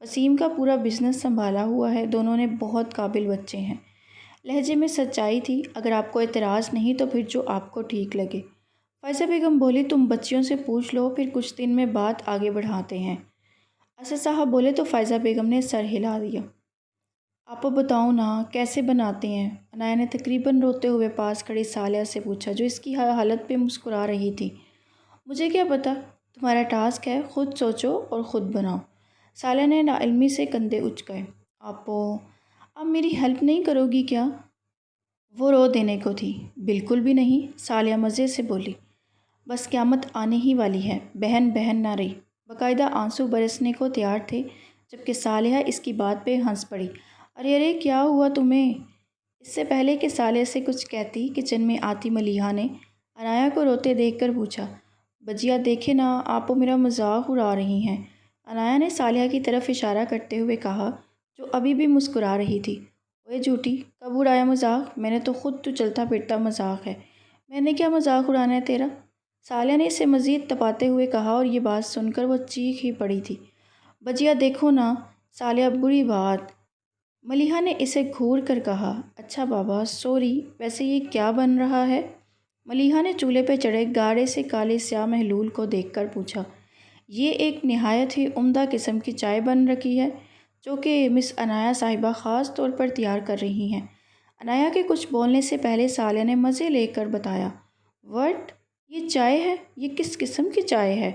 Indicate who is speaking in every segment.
Speaker 1: وسیم کا پورا بزنس سنبھالا ہوا ہے، دونوں نے بہت قابل بچے ہیں۔ لہجے میں سچائی تھی۔ اگر آپ کو اعتراض نہیں تو پھر جو آپ کو ٹھیک لگے۔ فائزہ بیگم بولی، تم بچیوں سے پوچھ لو، پھر کچھ دن میں بات آگے بڑھاتے ہیں۔ اسد صاحب بولے تو فائزہ بیگم نے سر ہلا دیا۔ آپ بتاؤ نا کیسے بناتے ہیں؟ عنایا نے تقریباً روتے ہوئے پاس کھڑی صالحہ سے پوچھا، جو اس کی حالت پہ مسکرا رہی تھی۔ مجھے کیا پتہ، تمہارا ٹاسک ہے، خود سوچو اور خود بناؤ۔ صالحہ نے ناعلمی سے کندھے اچکائے۔ آپ میری ہیلپ نہیں کرو گی کیا؟ وہ رو دینے کو تھی۔ بالکل بھی نہیں، صالحہ مزے سے بولی۔ بس قیامت آنے ہی والی ہے۔ بہن بہن نہ رہی۔ باقاعدہ آنسو برسنے کو تیار تھے، جبکہ صالحہ اس کی بات پہ ہنس پڑی۔ ارے ارے کیا ہوا تمہیں؟ اس سے پہلے کہ صالحہ سے کچھ کہتی، کچن میں آتی ملیحہ نے عنایا کو روتے دیکھ کر پوچھا، بجیا دیکھے نا، آپ میرا مذاق اڑا رہی ہیں۔ عنایا نے صالحہ کی طرف اشارہ کرتے ہوئے کہا، جو ابھی بھی مسکرا رہی تھی۔ اوے جھوٹی، کب اڑایا مذاق؟ میں نے تو خود تو چلتا پھرتا مذاق ہے۔ میں نے کیا مذاق اڑانا ہے تیرا؟ صالحہ نے اسے مزید تپاتے ہوئے کہا، اور یہ بات سن کر وہ چیخ ہی پڑی تھی۔ بجیا دیکھو نا صالحہ، بری بات۔ ملیحہ نے اسے گھور کر کہا۔ اچھا بابا، سوری، ویسے یہ کیا بن رہا ہے؟ ملیحہ نے چولہے پہ چڑھے گاڑھے سے کالے سیاہ محلول کو دیکھ کر پوچھا۔ یہ ایک نہایت ہی عمدہ قسم کی چائے بن رکھی ہے، جو کہ مس عنایا صاحبہ خاص طور پر تیار کر رہی ہیں۔ عنایا کے کچھ بولنے سے پہلے صالحہ نے مزے لے کر بتایا۔ وٹ؟ یہ چائے ہے؟ یہ کس قسم کی چائے ہے؟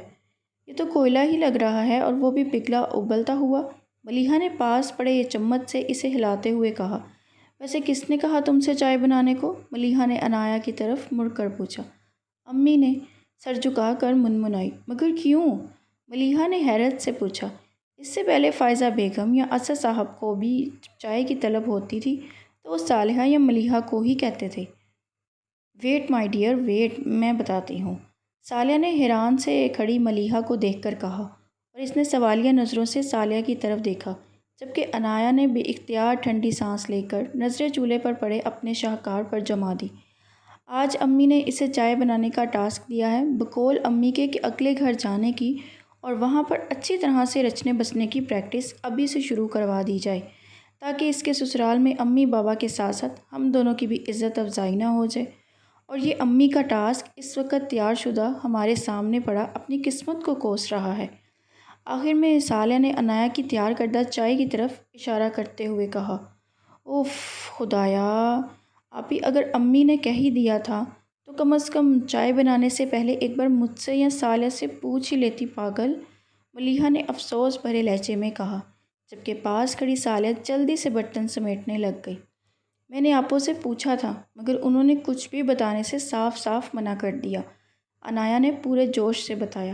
Speaker 1: یہ تو کوئلہ ہی لگ رہا ہے، اور وہ بھی پگھلا ابلتا ہوا۔ ملیحہ نے پاس پڑے یہ چمچ سے اسے ہلاتے ہوئے کہا۔ ویسے کس نے کہا تم سے چائے بنانے کو؟ ملیحہ نے عنایا کی طرف مڑ کر پوچھا۔ امی نے، سر جھکا کر منمنائی۔ مگر کیوں؟ ملیحہ نے حیرت سے پوچھا۔ اس سے پہلے فائزہ بیگم یا اسد صاحب کو بھی چائے کی طلب ہوتی تھی تو وہ صالحہ یا ملیحہ کو ہی کہتے تھے۔ ویٹ مائی ڈیئر ویٹ، میں بتاتی ہوں، صالحہ نے حیران سے کھڑی ملیحہ کو دیکھ کر کہا، اور اس نے سوالیہ نظروں سے صالحہ کی طرف دیکھا، جبکہ عنایا نے بے اختیار ٹھنڈی سانس لے کر نظریں چولہے پر پڑے اپنے شاہکار پر جما دی۔ آج امی نے اسے چائے بنانے کا ٹاسک دیا ہے، بقول امی کے کہ اگلے گھر جانے کی اور وہاں پر اچھی طرح سے رچنے بسنے کی پریکٹس ابھی سے شروع کروا دی جائے، تاکہ اس کے سسرال میں امی بابا کے ساتھ ساتھ ہم دونوں کی بھی عزت افزائی نہ ہو جائے۔ اور یہ امی کا ٹاسک اس وقت تیار شدہ ہمارے سامنے پڑا اپنی قسمت کو کوس رہا ہے۔ آخر میں صالحہ نے عنایا کی تیار کردہ چائے کی طرف اشارہ کرتے ہوئے کہا۔ اوف خدایا، آپی اگر امی نے کہہ ہی دیا تھا تو کم از کم چائے بنانے سے پہلے ایک بار مجھ سے یا صالحہ سے پوچھ ہی لیتی پاگل، ملیحہ نے افسوس بھرے لہجے میں کہا، جبکہ پاس کھڑی صالحہ جلدی سے برتن سمیٹنے لگ گئی۔ میں نے آپوں سے پوچھا تھا، مگر انہوں نے کچھ بھی بتانے سے صاف صاف منع کر دیا، عنایا نے پورے جوش سے بتایا۔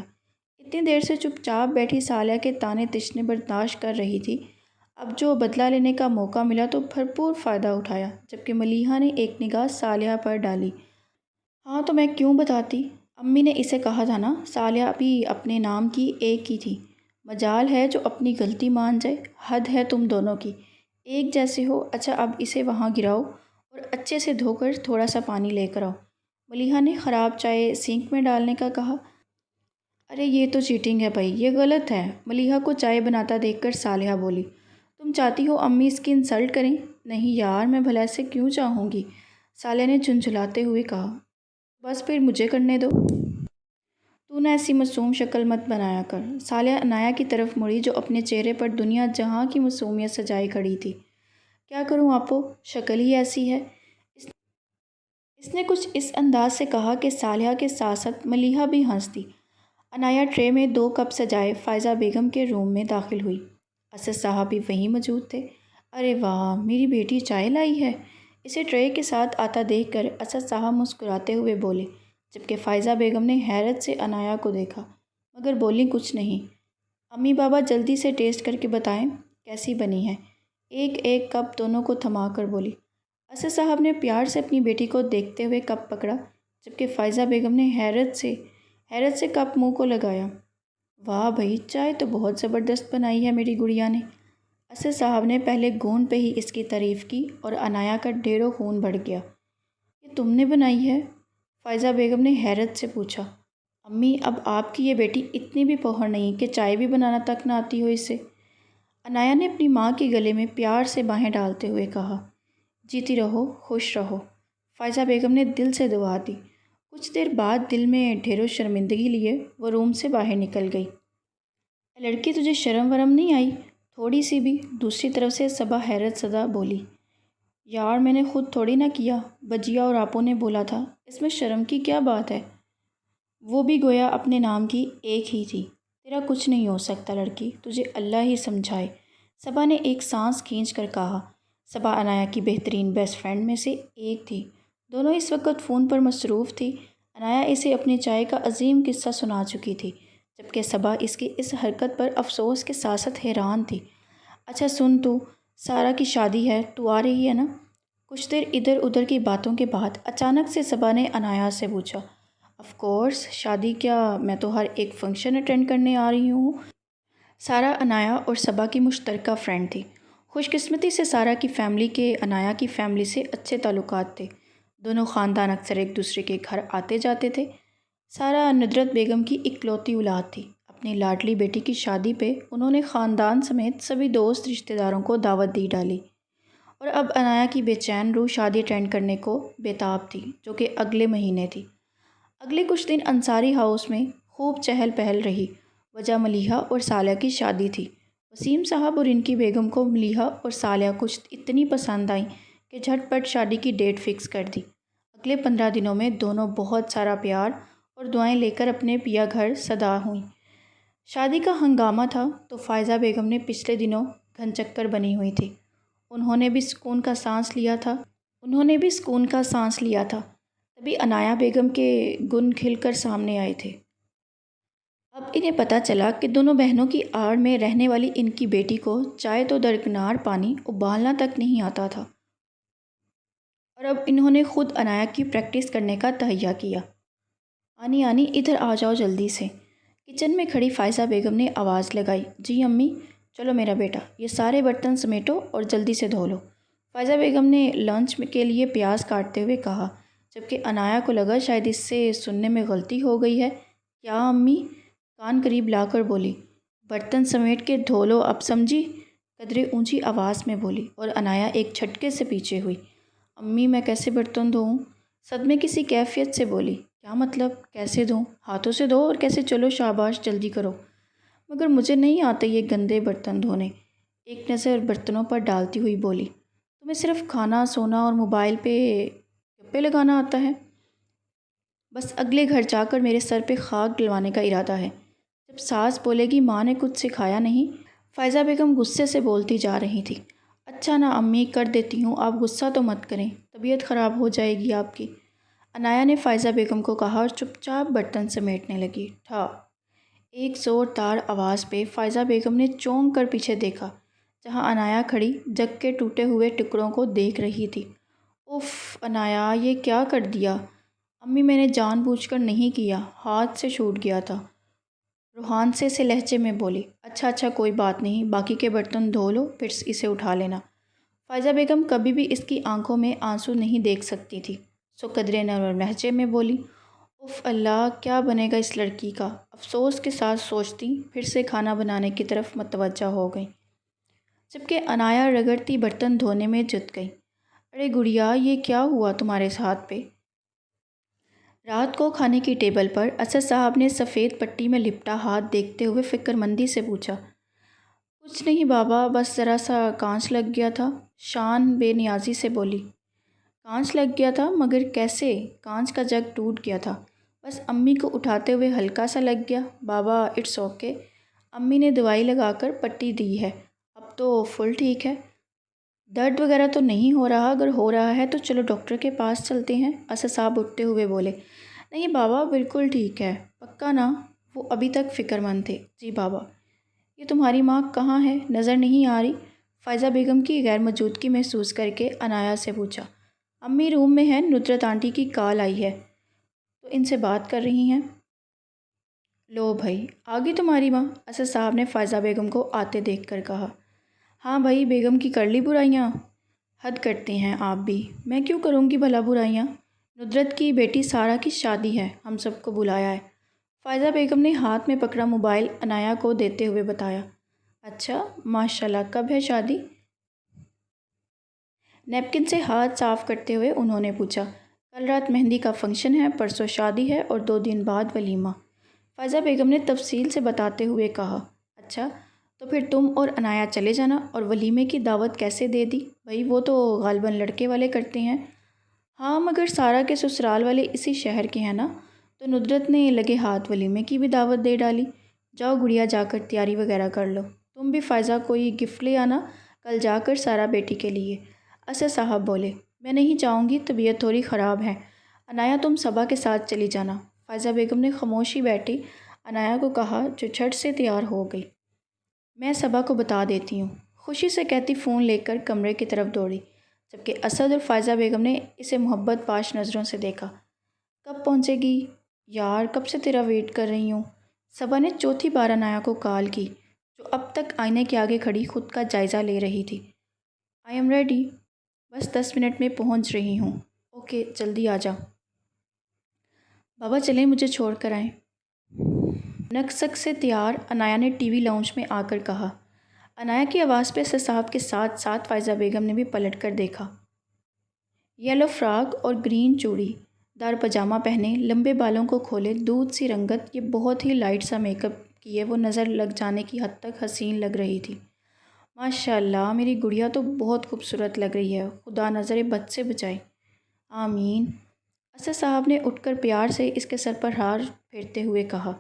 Speaker 1: اتنی دیر سے چپ چاپ بیٹھی صالحہ کے طعنے تشنے برداشت کر رہی تھی، اب جو بدلہ لینے کا موقع ملا تو بھرپور فائدہ اٹھایا، جبکہ ملیحہ نے ایک نگاہ صالحہ پر ڈالی۔ ہاں تو میں کیوں بتاتی؟ امی نے اسے کہا تھا نا، صالحہ بھی اپنے نام کی ایک ہی تھی۔ مجال ہے جو اپنی غلطی مان جائے، حد ہے تم دونوں کی، ایک جیسے ہو۔ اچھا اب اسے وہاں گراؤ اور اچھے سے دھو کر تھوڑا سا پانی لے کر آؤ۔ ملیحہ نے خراب چائے سینک میں ڈالنے کا کہا۔ ارے یہ تو چیٹنگ ہے بھائی، یہ غلط ہے، ملیحہ کو چائے بناتا دیکھ کر صالحہ بولی۔ تم چاہتی ہو امی اس کی انسلٹ کریں؟ نہیں یار، میں بھلا سے کیوں چاہوں گی، صالحہ نے جھنجھلاتے ہوئے کہا۔ بس پھر مجھے کرنے دو، تو نہ ایسی معصوم شکل مت بنایا کر۔ صالحہ عنایا کی طرف مڑی، جو اپنے چہرے پر دنیا جہاں کی معصومیت سجائے کھڑی تھی۔ کیا کروں آپو، شکل ہی ایسی ہے۔ اس نے کچھ اس انداز سے کہا کہ صالحہ کے ساتھ ساتھ ملیحہ بھی ہنس دی۔ عنایا ٹرے میں 2 کپ سجائے فائزہ بیگم کے روم میں داخل ہوئی۔ اسد صاحب بھی وہیں موجود تھے۔ ارے واہ، میری بیٹی چائے لائی ہے، اسے ٹرے کے ساتھ آتا دیکھ کر اسد صاحب مسکراتے ہوئے بولے، جبکہ فائزہ بیگم نے حیرت سے عنایا کو دیکھا، مگر بولی کچھ نہیں۔ امی بابا جلدی سے ٹیسٹ کر کے بتائیں کیسی بنی ہے، ایک کپ دونوں کو تھما کر بولی۔ اسد صاحب نے پیار سے اپنی بیٹی کو دیکھتے ہوئے کپ پکڑا، جبکہ فائزہ بیگم نے حیرت سے کپ منہ کو لگایا۔ واہ بھئی، چائے تو بہت زبردست بنائی ہے میری گڑیا نے۔ اسد صاحب نے پہلے گھونٹ پہ ہی اس کی تعریف کی، اور عنایا کا ڈھیروں خون بڑھ گیا۔ یہ تم نے بنائی ہے؟ فائزہ بیگم نے حیرت سے پوچھا۔ امی اب آپ کی یہ بیٹی اتنی بھی پوہر نہیں کہ چائے بھی بنانا تک نہ آتی ہو اسے۔ عنایا نے اپنی ماں کے گلے میں پیار سے باہیں ڈالتے ہوئے کہا، جیتی رہو، خوش رہو۔ فائزہ بیگم نے دل سے دعا دی۔ کچھ دیر بعد دل میں ڈھیروں شرمندگی لیے وہ روم سے باہر نکل گئی۔ اے لڑکی، تجھے شرم ورم نہیں آئی؟ تھوڑی سی بھی؟ دوسری طرف سے صبا حیرت زدہ بولی، یار میں نے خود تھوڑی نہ کیا، بجیا اور آپو نے بولا تھا، اس میں شرم کی کیا بات ہے؟ وہ بھی گویا اپنے نام کی ایک ہی تھی۔ تیرا کچھ نہیں ہو سکتا لڑکی، تجھے اللہ ہی سمجھائے، صبا نے ایک سانس کھینچ کر کہا۔ صبا عنایا کی بہترین بیسٹ فرینڈ میں سے ایک تھی۔ دونوں اس وقت فون پر مصروف تھی۔ عنایا اسے اپنی چائے کا عظیم قصہ سنا چکی تھی، جبکہ صبا اس کی اس حرکت پر افسوس کے ساتھ ساتھ حیران تھی۔ اچھا سن، تو سارا کی شادی ہے، تو آ رہی ہے نا؟ کچھ دیر ادھر ادھر کی باتوں کے بعد اچانک سے صبا نے عنایا سے پوچھا۔ آف کورس، شادی کیا، میں تو ہر ایک فنکشن اٹینڈ کرنے آ رہی ہوں۔ سارا عنایا اور صبا کی مشترکہ فرینڈ تھی۔ خوش قسمتی سے سارا کی فیملی کے عنایا کی فیملی سے اچھے تعلقات تھے۔ دونوں خاندان اکثر ایک دوسرے کے گھر آتے جاتے تھے۔ سارا ندرت بیگم کی اکلوتی اولاد تھی۔ اپنی لاڈلی بیٹی کی شادی پہ انہوں نے خاندان سمیت سبھی دوست رشتہ داروں کو دعوت دی ڈالی، اور اب عنایا کی بے چین روح شادی اٹینڈ کرنے کو بےتاب تھی، جو کہ اگلے مہینے تھی۔ اگلے کچھ دن انصاری ہاؤس میں خوب چہل پہل رہی۔ وجہ ملیحہ اور صالحہ کی شادی تھی۔ وسیم صاحب اور ان کی بیگم کو ملیحہ اور صالحہ کچھ اتنی پسند آئیں کہ جھٹ پٹ شادی کی ڈیٹ فکس کر دی۔ اگلے 15 دنوں میں دونوں بہت سارا پیار اور دعائیں لے کر اپنے پیا گھر صدا ہوئیں۔ شادی کا ہنگامہ تھا تو فائزہ بیگم نے پچھلے دنوں گھن چکر بنی ہوئی تھی۔ انہوں نے بھی سکون کا سانس لیا تھا۔ تبھی عنایا بیگم کے گن کھل کر سامنے آئے تھے۔ اب انہیں پتہ چلا کہ دونوں بہنوں کی آڑ میں رہنے والی ان کی بیٹی کو چائے تو درکنار پانی ابالنا تک نہیں آتا تھا، اور اب انہوں نے خود عنایا کی پریکٹس کرنے کا تہیہ کیا۔ آنی آنی، ادھر آ جاؤ جلدی سے۔ کچن میں کھڑی فائزہ بیگم نے آواز لگائی، جی امی؟ چلو میرا بیٹا، یہ سارے برتن سمیٹو اور جلدی سے دھو لو، فائزہ بیگم نے لنچ کے لیے پیاز کاٹتے ہوئے کہا، جبکہ عنایا کو لگا شاید اس سے سننے میں غلطی ہو گئی ہے۔ کیا امی؟ کان قریب لا کر بولی، برتن سمیٹ کے دھو لو اب، سمجھی؟ قدرے اونچی آواز میں بولی، اور عنایا ایک جھٹکے سے پیچھے ہوئی۔ امی میں کیسے برتن دھوؤں؟ صدمے کسی کیفیت سے بولی، کیا مطلب کیسے دھوں؟ ہاتھوں سے دھو اور کیسے، چلو شاباش جلدی کرو۔ مگر مجھے نہیں آتے یہ گندے برتن دھونے، ایک نظر برتنوں پر ڈالتی ہوئی بولی۔ تمہیں صرف کھانا، سونا اور موبائل پہ گپے لگانا آتا ہے، بس اگلے گھر جا کر میرے سر پہ خاک ڈلوانے کا ارادہ ہے۔ جب ساس بولے گی ماں نے کچھ سکھایا نہیں، فائزہ بیگم غصے سے بولتی جا رہی تھی۔ اچھا نا امی، کر دیتی ہوں، آپ غصہ تو مت کریں، طبیعت خراب ہو جائے گی آپ کی، عنایا نے فائزہ بیگم کو کہا اور چپ چاپ برتن سمیٹنے لگی۔ ٹھا! ایک زوردار آواز پہ فائزہ بیگم نے چونک کر پیچھے دیکھا، جہاں عنایا کھڑی جگ کے ٹوٹے ہوئے ٹکڑوں کو دیکھ رہی تھی۔ اف عنایا، یہ کیا کر دیا؟ امی میں نے جان بوجھ کر نہیں کیا، ہاتھ سے چھوٹ گیا تھا، روحانسے سے لہجے میں بولی۔ اچھا کوئی بات نہیں، باقی کے برتن دھو لو پھر اسے اٹھا لینا۔ فائزہ بیگم کبھی بھی اس کی آنکھوں میں آنسو نہیں دیکھ سکتی تھی، سو قدرے نرم لہجے میں بولی۔ اف اللہ، کیا بنے گا اس لڑکی کا؟ افسوس کے ساتھ سوچتی پھر سے کھانا بنانے کی طرف متوجہ ہو گئی، جبکہ عنایا رگڑتی برتن دھونے میں جت گئی۔ ارے گڑیا، یہ کیا ہوا تمہارے ہاتھ پہ؟ رات کو کھانے کی ٹیبل پر اسد صاحب نے سفید پٹی میں لپٹا ہاتھ دیکھتے ہوئے فکر مندی سے پوچھا۔ کچھ نہیں بابا، بس ذرا سا کانچ لگ گیا تھا، شان بے نیازی سے بولی۔ کانچ لگ گیا تھا؟ مگر کیسے؟ کانچ کا جگ ٹوٹ گیا تھا، بس امی کو اٹھاتے ہوئے ہلکا سا لگ گیا بابا، اٹس اوکے، امی نے دوائی لگا کر پٹی دی ہے، اب تو فل ٹھیک ہے، درد وغیرہ تو نہیں ہو رہا، اگر ہو رہا ہے تو چلو ڈاکٹر کے پاس چلتے ہیں، اسد صاحب اٹھتے ہوئے بولے۔ نہیں بابا، بالکل ٹھیک ہے، پکا نا؟ وہ ابھی تک فکر مند تھے۔ جی بابا۔ یہ تمہاری ماں کہاں ہے، نظر نہیں آ رہی؟ فائزہ بیگم کی غیر موجودگی محسوس کر کے عنایا سے پوچھا۔ امی روم میں ہیں، ندرت آنٹی کی کال آئی ہے تو ان سے بات کر رہی ہیں۔ لو بھائی، آ گئی تمہاری ماں، اسد صاحب نے فائزہ بیگم کو آتے دیکھ کر کہا۔ ہاں بھائی، بیگم کی کر لی برائیاں؟ حد کرتے ہیں آپ بھی، میں کیوں کروں گی بھلا برائیاں؟ ندرت کی بیٹی سارا کی شادی ہے، ہم سب کو بلایا ہے، فائزہ بیگم نے ہاتھ میں پکڑا موبائل عنایا کو دیتے ہوئے بتایا۔ اچھا ماشاءاللہ، کب ہے شادی؟ نیپکن سے ہاتھ صاف کرتے ہوئے انہوں نے پوچھا۔ کل رات مہندی کا فنکشن ہے، پرسوں شادی ہے اور 2 دن بعد ولیمہ، فائزہ بیگم نے تفصیل سے بتاتے ہوئے کہا۔ اچھا تو پھر تم اور عنایا چلے جانا، اور ولیمے کی دعوت کیسے دے دی بھائی؟ وہ تو غالباً لڑکے والے کرتے ہیں۔ ہاں مگر سارا کے سسرال والے اسی شہر کے ہیں نا، تو ندرت نے لگے ہاتھ ولیمے کی بھی دعوت دے ڈالی۔ جاؤ گڑیا، جا کر تیاری وغیرہ کر لو، تم بھی فائزہ کوئی گفٹ لے آنا کل جا کر سارا بیٹی کے لیے۔ اسد صاحب بولے، میں نہیں جاؤں گی، طبیعت تھوڑی خراب ہے۔ عنایا تم صبا کے ساتھ چلی جانا۔ فائزہ بیگم نے خاموشی بیٹھی عنایا کو کہا، جو جھٹ سے تیار ہو گئی۔ میں صبا کو بتا دیتی ہوں، خوشی سے کہتی فون لے کر کمرے کی طرف دوڑی، جبکہ اسد اور فائزہ بیگم نے اسے محبت پاش نظروں سے دیکھا۔ کب پہنچے گی یار، کب سے تیرا ویٹ کر رہی ہوں۔ صبا نے چوتھی بار عنایا کو کال کی، جو اب تک آئینے کے آگے کھڑی خود کا جائزہ لے رہی تھی۔ آئی ایم ریڈی، بس 10 منٹ میں پہنچ رہی ہوں۔ اوکے جلدی آ جا۔ بابا چلیں، مجھے چھوڑ کر آئیں۔ نقصک سے تیار عنایا نے ٹی وی لاؤنج میں آ کر کہا۔ عنایا کی آواز پہ اسد صاحب کے ساتھ ساتھ فائزہ بیگم نے بھی پلٹ کر دیکھا۔ یلو فراک اور گرین چوڑی دار پاجامہ پہنے، لمبے بالوں کو کھولے، دودھ سی رنگت، یہ بہت ہی لائٹ سا میک اپ کیے وہ نظر لگ جانے کی حد تک حسین لگ رہی تھی۔ ماشاء اللہ، میری گڑیا تو بہت خوبصورت لگ رہی ہے، خدا نظر بد سے بچائے۔ آمین۔ اسد صاحب نے اٹھ کر پیار سے اس کے سر پر ہار پھیرتے ہوئے کہا،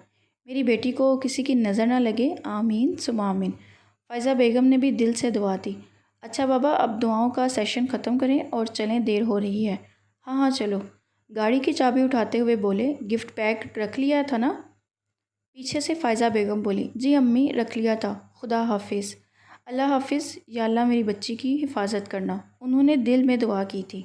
Speaker 1: میری بیٹی کو کسی کی نظر نہ لگے، آمین ثم آمین۔ فائزہ بیگم نے بھی دل سے دعا دی۔ اچھا بابا، اب دعاؤں کا سیشن ختم کریں اور چلیں، دیر ہو رہی ہے۔ ہاں ہاں چلو، گاڑی کی چابی اٹھاتے ہوئے بولے۔ گفٹ پیک رکھ لیا تھا نا؟ پیچھے سے فائزہ بیگم بولی۔ جی امی، رکھ لیا تھا، خدا حافظ۔ اللہ حافظ، یا اللہ میری بچی کی حفاظت کرنا، انہوں نے دل میں دعا کی تھی۔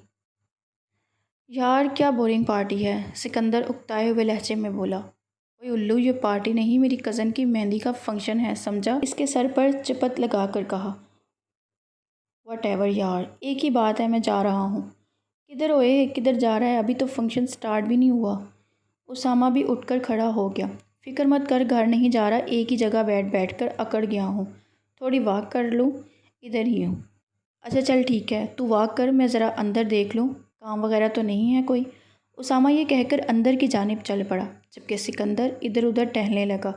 Speaker 1: یار کیا بورنگ پارٹی ہے، سکندر اکتائے ہوئے لہجے میں بولا۔ اوئے الو، یہ پارٹی نہیں، میری کزن کی مہندی کا فنکشن ہے، سمجھا؟ اس کے سر پر چپت لگا کر کہا۔ واٹ ایور یار، ایک ہی بات ہے، میں جا رہا ہوں۔ کدھر اوئے، کدھر جا رہا ہے؟ ابھی تو فنکشن سٹارٹ بھی نہیں ہوا۔ اسامہ بھی اٹھ کر کھڑا ہو گیا۔ فکر مت کر، گھر نہیں جا رہا، ایک ہی جگہ بیٹھ کر اکڑ گیا ہوں، تھوڑی واک کر لوں، ادھر ہی ہوں۔ اچھا چل ٹھیک ہے، تو واک کر، میں ذرا اندر دیکھ لوں، کام وغیرہ تو نہیں ہے کوئی۔ اسامہ یہ کہہ کر اندر کی جانب چل پڑا، جبکہ سکندر ادھر ادھر ٹہلنے لگا۔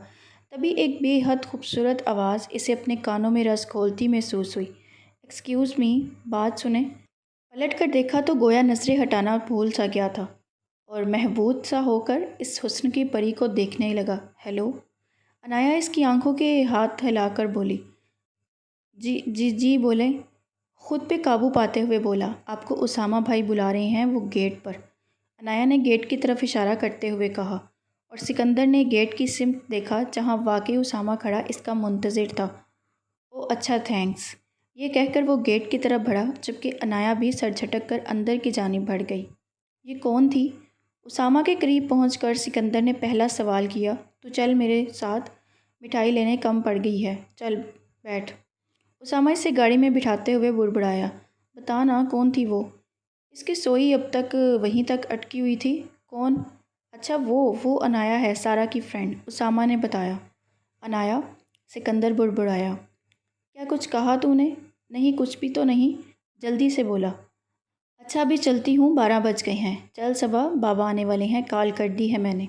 Speaker 1: تبھی ایک بے حد خوبصورت آواز اسے اپنے کانوں میں رس گھولتی محسوس ہوئی۔ ایکسکیوز می، بات سنیں۔ پلٹ کر دیکھا تو گویا نظریں ہٹانا بھول سا گیا تھا، اور محبوب سا ہو کر اس حسن کی پری کو دیکھنے لگا۔ ہیلو، عنایا اس کی آنکھوں کے ہاتھ ہلا کر بولی۔ جی جی جی بولیں۔ خود پہ قابو پاتے ہوئے بولا، آپ کو اسامہ بھائی بلا رہے ہیں، وہ گیٹ پر۔ عنایا نے گیٹ کی طرف اشارہ کرتے ہوئے کہا، اور سکندر نے گیٹ کی سمت دیکھا جہاں واقعی اسامہ کھڑا اس کا منتظر تھا۔ او اچھا تھینکس، یہ کہہ کر وہ گیٹ کی طرف بڑھا، جبکہ عنایا بھی سر جھٹک کر اندر کی جانب بڑھ گئی۔ یہ کون تھی؟ اسامہ کے قریب پہنچ کر سکندر نے پہلا سوال کیا۔ تو چل میرے ساتھ، مٹھائی لینے کم پڑ گئی ہے، چل بیٹھ۔ اسامہ اسے گاڑی میں بٹھاتے ہوئے بڑبڑایا، بتا نا کون تھی وہ؟ اس کی سوئی اب تک وہیں تک اٹکی ہوئی تھی۔ کون؟ اچھا وہ عنایا ہے، سارا کی فرینڈ، اسامہ نے بتایا۔ عنایا؟ سکندر بڑبڑایا۔ کیا کچھ کہا تو نے؟ نہیں کچھ بھی تو نہیں، جلدی سے بولا۔ اچھا ابھی چلتی ہوں، 12 بج گئے ہیں، چل صبا، بابا آنے والے ہیں، کال کر دی ہے میں نے۔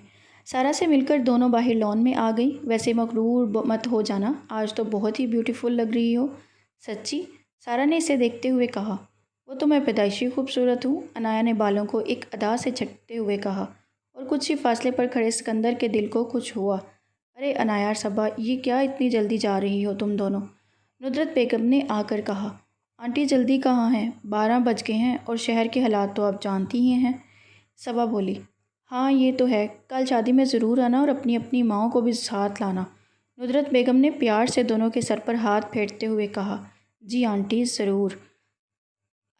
Speaker 1: سارا سے مل کر دونوں باہر لان میں آ گئی۔ ویسے مغرور مت ہو جانا، آج تو بہت ہی بیوٹیفل لگ رہی ہو۔ سچی؟ سارا نے اسے دیکھتے ہوئے کہا۔ وہ تو میں پیدائشی خوبصورت ہوں، عنایا نے بالوں کو ایک ادا سے جھٹکتے ہوئے کہا، اور کچھ ہی فاصلے پر کھڑے سکندر کے دل کو کچھ ہوا۔ ارے عنایا صبا، یہ کیا اتنی جلدی جا رہی ہو تم دونوں؟ ندرت بیگم نے آ کر کہا۔ آنٹی جلدی کہاں ہیں، 12 بج گئے ہیں، اور شہر کے حالات تو آپ جانتی ہی ہیں۔ صبا بولی۔ ہاں یہ تو ہے، کل شادی میں ضرور آنا اور اپنی اپنی ماؤں کو بھی ساتھ لانا۔ ندرت بیگم نے پیار سے دونوں کے سر پر ہاتھ پھیرتے ہوئے کہا۔ جی آنٹی ضرور،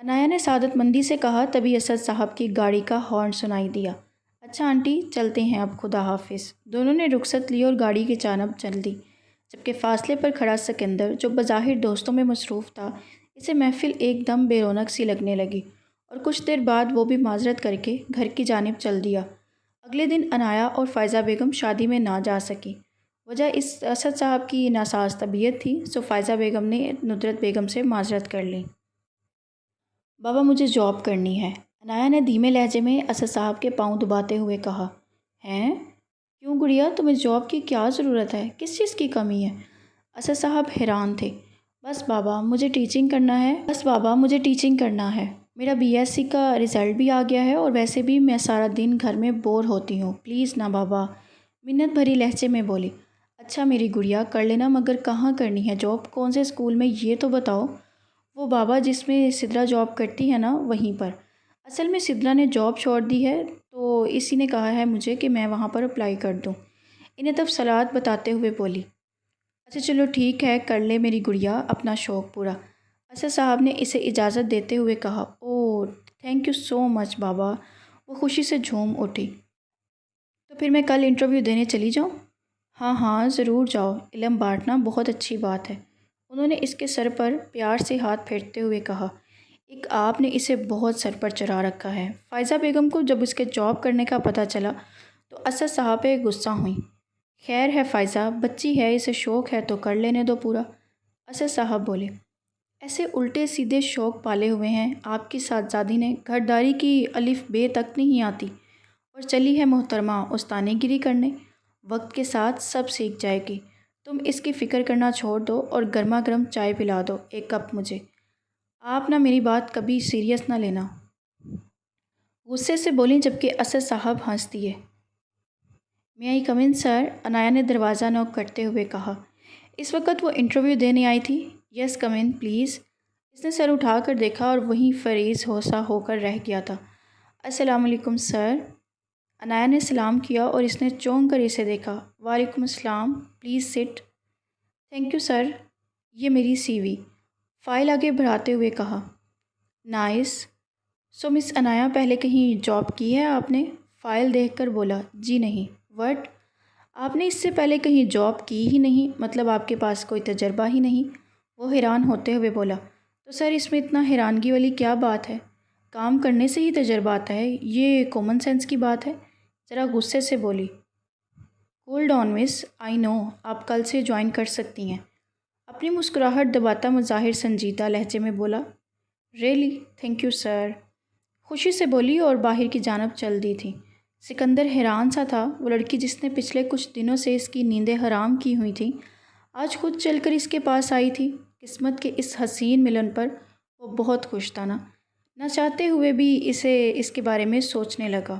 Speaker 1: عنایا نے سعادت مندی سے کہا۔ تبھی اسد صاحب کی گاڑی کا ہارن سنائی دیا۔ اچھا آنٹی چلتے ہیں اب، خدا حافظ۔ دونوں نے رخصت لی اور گاڑی کی جانب چل دی، جبکہ فاصلے پر کھڑا سکندر، جو بظاہر دوستوں میں مصروف تھا، اسے محفل ایک دم بے رونق سی لگنے لگی، اور کچھ دیر بعد وہ بھی معذرت کر کے گھر کی جانب چل دیا۔ اگلے دن عنایا اور فائزہ بیگم شادی میں نہ جا سکی۔ وجہ اس اسد صاحب کی ناساز طبیعت تھی، سو فائزہ بیگم نے ندرت بیگم سے معذرت کر لی۔ بابا مجھے جاب کرنی ہے، عنایا نے دھیمے لہجے میں اسد صاحب کے پاؤں دباتے ہوئے کہا۔ ہیں؟ کیوں گڑیا، تمہیں جاب کی کیا ضرورت ہے؟ کس چیز کی کمی ہے؟ اسد صاحب حیران تھے۔ بس بابا مجھے ٹیچنگ کرنا ہے، میرا BSc کا رزلٹ بھی آ گیا ہے اور ویسے بھی میں سارا دن گھر میں بور ہوتی ہوں، پلیز نا بابا، منت بھری لہجے میں بولی۔ اچھا میری گڑیا کر لینا، مگر کہاں کرنی ہے جاب، کون سے اسکول میں یہ تو بتاؤ۔ وہ بابا جس میں سدرا جاب کرتی ہے نا، وہیں پر۔ اصل میں سدرا نے جاب چھوڑ دی ہے تو اسی نے کہا ہے مجھے کہ میں وہاں پر اپلائی کر دوں، انہیں تفصیلات بتاتے ہوئے بولی۔ اچھا چلو ٹھیک ہے، کر لے میری گڑیا اپنا شوق پورا، اسد صاحب نے اسے اجازت دیتے ہوئے کہا۔ اوہ تھینک یو سو مچ بابا، وہ خوشی سے جھوم اٹھی۔ تو پھر میں کل انٹرویو دینے چلی جاؤں؟ ہاں ہاں ضرور جاؤ، علم بانٹنا بہت اچھی بات ہے، انہوں نے اس کے سر پر پیار سے ہاتھ پھیرتے ہوئے کہا۔ ایک آپ نے اسے بہت سر پر چڑھا رکھا ہے۔ فائزہ بیگم کو جب اس کے جاب کرنے کا پتہ چلا تو اسد صاحب پہ غصہ ہوئیں۔ خیر ہے فائزہ، بچی ہے، اسے شوق ہے تو کر لینے دو پورا، اسد صاحب بولے۔ ایسے الٹے سیدھے شوق پالے ہوئے ہیں آپ کی صاحبزادی نے، گھرداری کی الف بے تک نہیں آتی اور چلی ہے محترمہ استانی گیری کرنے، وقت کے ساتھ سب سیکھ جائے گی، تم اس کی فکر کرنا چھوڑ دو اور گرما گرم چائے پلا دو ایک کپ مجھے، آپ نہ میری بات کبھی سیریس نہ لینا، غصے سے بولیں، جبکہ اسد صاحب ہنس دیے۔ میں آئی کم ان سر، عنایا نے دروازہ نوک کرتے ہوئے کہا۔ اس وقت وہ انٹرویو دینے آئی تھی۔ یس کم ان پلیز، اس نے سر اٹھا کر دیکھا اور وہیں فریز ہوسا ہو کر رہ گیا تھا۔ السلام علیکم سر، عنایا نے سلام کیا اور اس نے چونک کر اسے دیکھا۔ وعلیکم السلام، پلیز سٹ۔ تھینک یو سر، یہ میری CV، فائل آگے بڑھاتے ہوئے کہا۔ نائس، سو مس عنایا پہلے کہیں جاب کی ہے آپ نے؟ فائل دیکھ کر بولا۔ جی نہیں۔ وٹ، آپ نے اس سے پہلے کہیں جاب کی ہی نہیں، مطلب آپ کے پاس کوئی تجربہ ہی نہیں؟ وہ حیران ہوتے ہوئے بولا۔ تو سر اس میں اتنا حیرانگی والی کیا بات ہے، کام کرنے سے ہی تجربہ آتا ہے، یہ کامن سینس کی بات ہے، ذرا غصے سے بولی۔ کول ڈاؤن مس، آئی نو، آپ کل سے جوائن کر سکتی ہیں، اپنی مسکراہٹ دباتا مظاہر سنجیدہ لہجے میں بولا۔ ریئلی، تھینک یو سر، خوشی سے بولی اور باہر کی جانب چل دی تھی۔ سکندر حیران سا تھا، وہ لڑکی جس نے پچھلے کچھ دنوں سے اس کی نیندیں حرام کی ہوئی تھیں آج خود چل کر اس کے پاس آئی تھی۔ قسمت کے اس حسین ملن پر وہ بہت خوش تھا، نہ چاہتے ہوئے بھی اسے اس کے بارے میں سوچنے لگا۔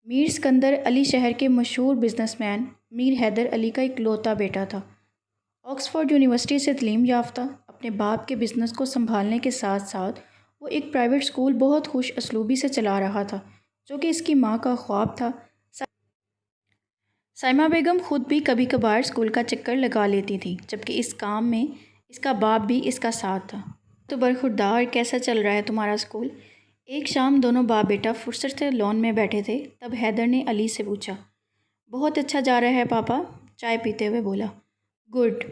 Speaker 1: میر سکندر علی شہر کے مشہور بزنس مین میر حیدر علی کا اکلوتا بیٹا تھا۔ آکسفورڈ یونیورسٹی سے تعلیم یافتہ، اپنے باپ کے بزنس کو سنبھالنے کے ساتھ ساتھ وہ ایک پرائیویٹ اسکول بہت خوش اسلوبی سے چلا رہا تھا، جو کہ اس کی ماں کا خواب تھا۔ سائمہ بیگم خود بھی کبھی کبھار اسکول کا چکر لگا لیتی تھی، جبکہ اس کام میں اس کا باپ بھی اس کا ساتھ تھا۔ تو برخوردار، کیسا چل رہا ہے تمہارا اسکول؟ ایک شام دونوں باپ بیٹا فرصت سے لان میں بیٹھے تھے، تب حیدر نے علی سے پوچھا۔ بہت اچھا جا رہا ہے پاپا، چائے پیتے ہوئے بولا۔ گڈ،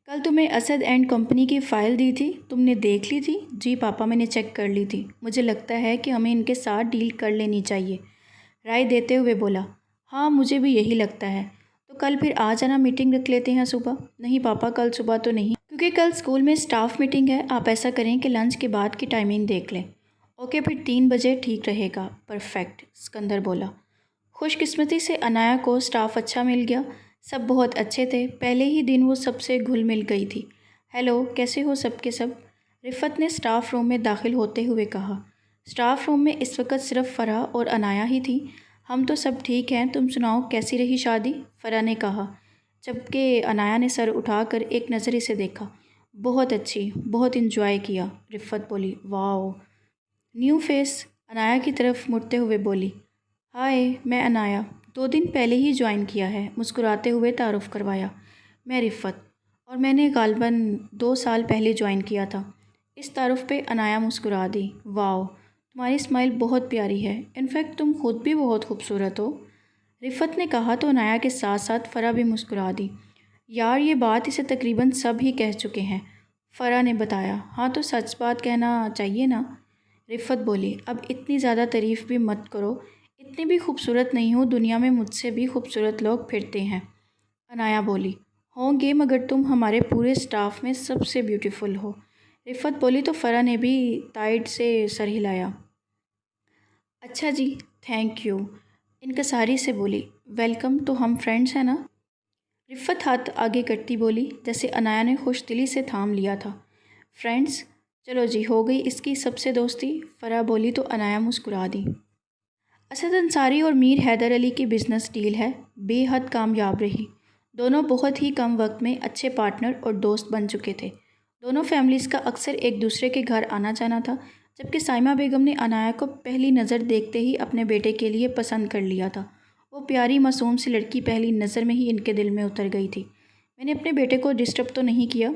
Speaker 1: کل تمہیں اسد اینڈ کمپنی کی فائل دی تھی، تم نے دیکھ لی تھی؟ جی پاپا میں نے چیک کر لی تھی، مجھے لگتا ہے کہ ہمیں ان کے ساتھ ڈیل کر لینی چاہیے، رائے دیتے ہوئے بولا۔ ہاں مجھے بھی یہی لگتا ہے، تو کل پھر آ جانا، میٹنگ رکھ لیتے ہیں صبح۔ نہیں پاپا کل صبح تو نہیں، کیونکہ کل اسکول میں اسٹاف میٹنگ ہے، آپ ایسا کریں کہ لنچ کے بعد کی ٹائمنگ دیکھ لیں۔ اوکے پھر 3 بجے ٹھیک رہے گا۔ پرفیکٹ، سکندر بولا۔ خوش قسمتی سے عنایا کو اسٹاف اچھا مل گیا، سب بہت اچھے تھے، پہلے ہی دن وہ سب سے گھل مل گئی تھی۔ ہیلو، کیسے ہو سب کے سب؟ رفت نے اسٹاف روم میں داخل ہوتے ہوئے کہا۔ اسٹاف روم میں اس وقت صرف فرح اور عنایا ہی تھی۔ ہم تو سب ٹھیک ہیں، تم سناؤ کیسی رہی شادی؟ فرح نے کہا، جبکہ عنایا نے سر اٹھا کر ایک نظر اسے دیکھا۔ بہت اچھی، بہت انجوائے کیا، رفت بولی۔ واو، نیو فیس، عنایا کی طرف مڑتے ہوئے بولی۔ ہائے، میں عنایا، 2 دن پہلے ہی جوائن کیا ہے، مسکراتے ہوئے تعارف کروایا۔ میں رفت، اور میں نے غالباً 2 سال پہلے جوائن کیا تھا۔ اس تعارف پہ عنایا مسکرا دی۔ واو، تمہاری اسمائل بہت پیاری ہے، انفیکٹ تم خود بھی بہت خوبصورت ہو، رفت نے کہا تو عنایا کے ساتھ ساتھ فرح بھی مسکرا دی۔ یار یہ بات اسے تقریباً سب ہی کہہ چکے ہیں، فرح نے بتایا۔ ہاں تو سچ بات کہنا چاہیے نا، رفت بولی۔ اب اتنی زیادہ تعریف بھی مت کرو، اتنی بھی خوبصورت نہیں ہوں، دنیا میں مجھ سے بھی خوبصورت لوگ پھرتے ہیں، عنایا بولی۔ ہوں گے مگر تم ہمارے پورے سٹاف میں سب سے بیوٹیفل ہو۔ رفت بولی تو فرح نے بھی تائید سے سر ہلایا۔ اچھا جی، تھینک یو، انکساری سے بولی۔ ویلکم، تو ہم فرینڈس ہیں نا؟ رفت ہاتھ آگے کرتی بولی جیسے عنایا نے خوش دلی سے تھام لیا تھا۔ فرینڈس، چلو جی، ہو گئی اس کی سب سے دوستی، فرح بولی تو عنایا مسکرا دی۔ اسد انصاری اور میر حیدر علی کی بزنس ڈیل ہے بے حد کامیاب رہی۔ دونوں بہت ہی کم وقت میں اچھے پارٹنر اور دوست بن چکے تھے۔ دونوں فیملیز کا اکثر ایک دوسرے کے گھر آنا جانا تھا، جبکہ سائمہ بیگم نے عنایا کو پہلی نظر دیکھتے ہی اپنے بیٹے کے لیے پسند کر لیا تھا۔ وہ پیاری معصوم سی لڑکی پہلی نظر میں ہی ان کے دل میں اتر گئی تھی۔ میں نے اپنے بیٹے کو ڈسٹرب تو نہیں کیا؟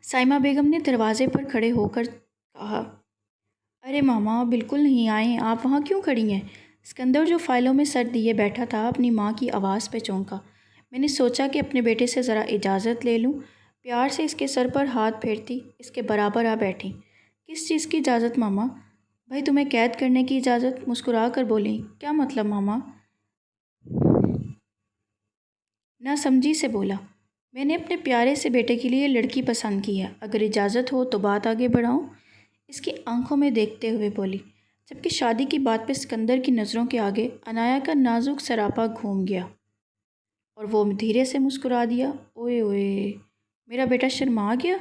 Speaker 1: سائمہ بیگم نے دروازے پر کھڑے ہو کر کہا۔ ارے ماما، بالکل نہیں، آئیں، آپ وہاں کیوں کھڑی ہیں؟ اسکندر جو فائلوں میں سر دیے بیٹھا تھا اپنی ماں کی آواز پہ چونکا۔ میں نے سوچا کہ اپنے بیٹے سے ذرا اجازت لے لوں۔ پیار سے اس کے سر پر ہاتھ پھیرتی اس کے برابر آ بیٹھی۔ کس چیز کی اجازت ماما؟ بھائی تمہیں قید کرنے کی اجازت، مسکرا کر بولی۔ کیا مطلب ماما؟ نہ سمجھی سے بولا۔ میں نے اپنے پیارے سے بیٹے کے لیے لڑکی پسند کی ہے، اگر اجازت ہو تو بات آگے بڑھاؤں؟ اس کی آنکھوں میں دیکھتے ہوئے بولی، جبکہ شادی کی بات پہ سکندر کی نظروں کے آگے عنایا کا نازک سراپا گھوم گیا اور وہ دھیرے سے مسکرا دیا۔ اوئے اوئے، میرا بیٹا شرما گیا؟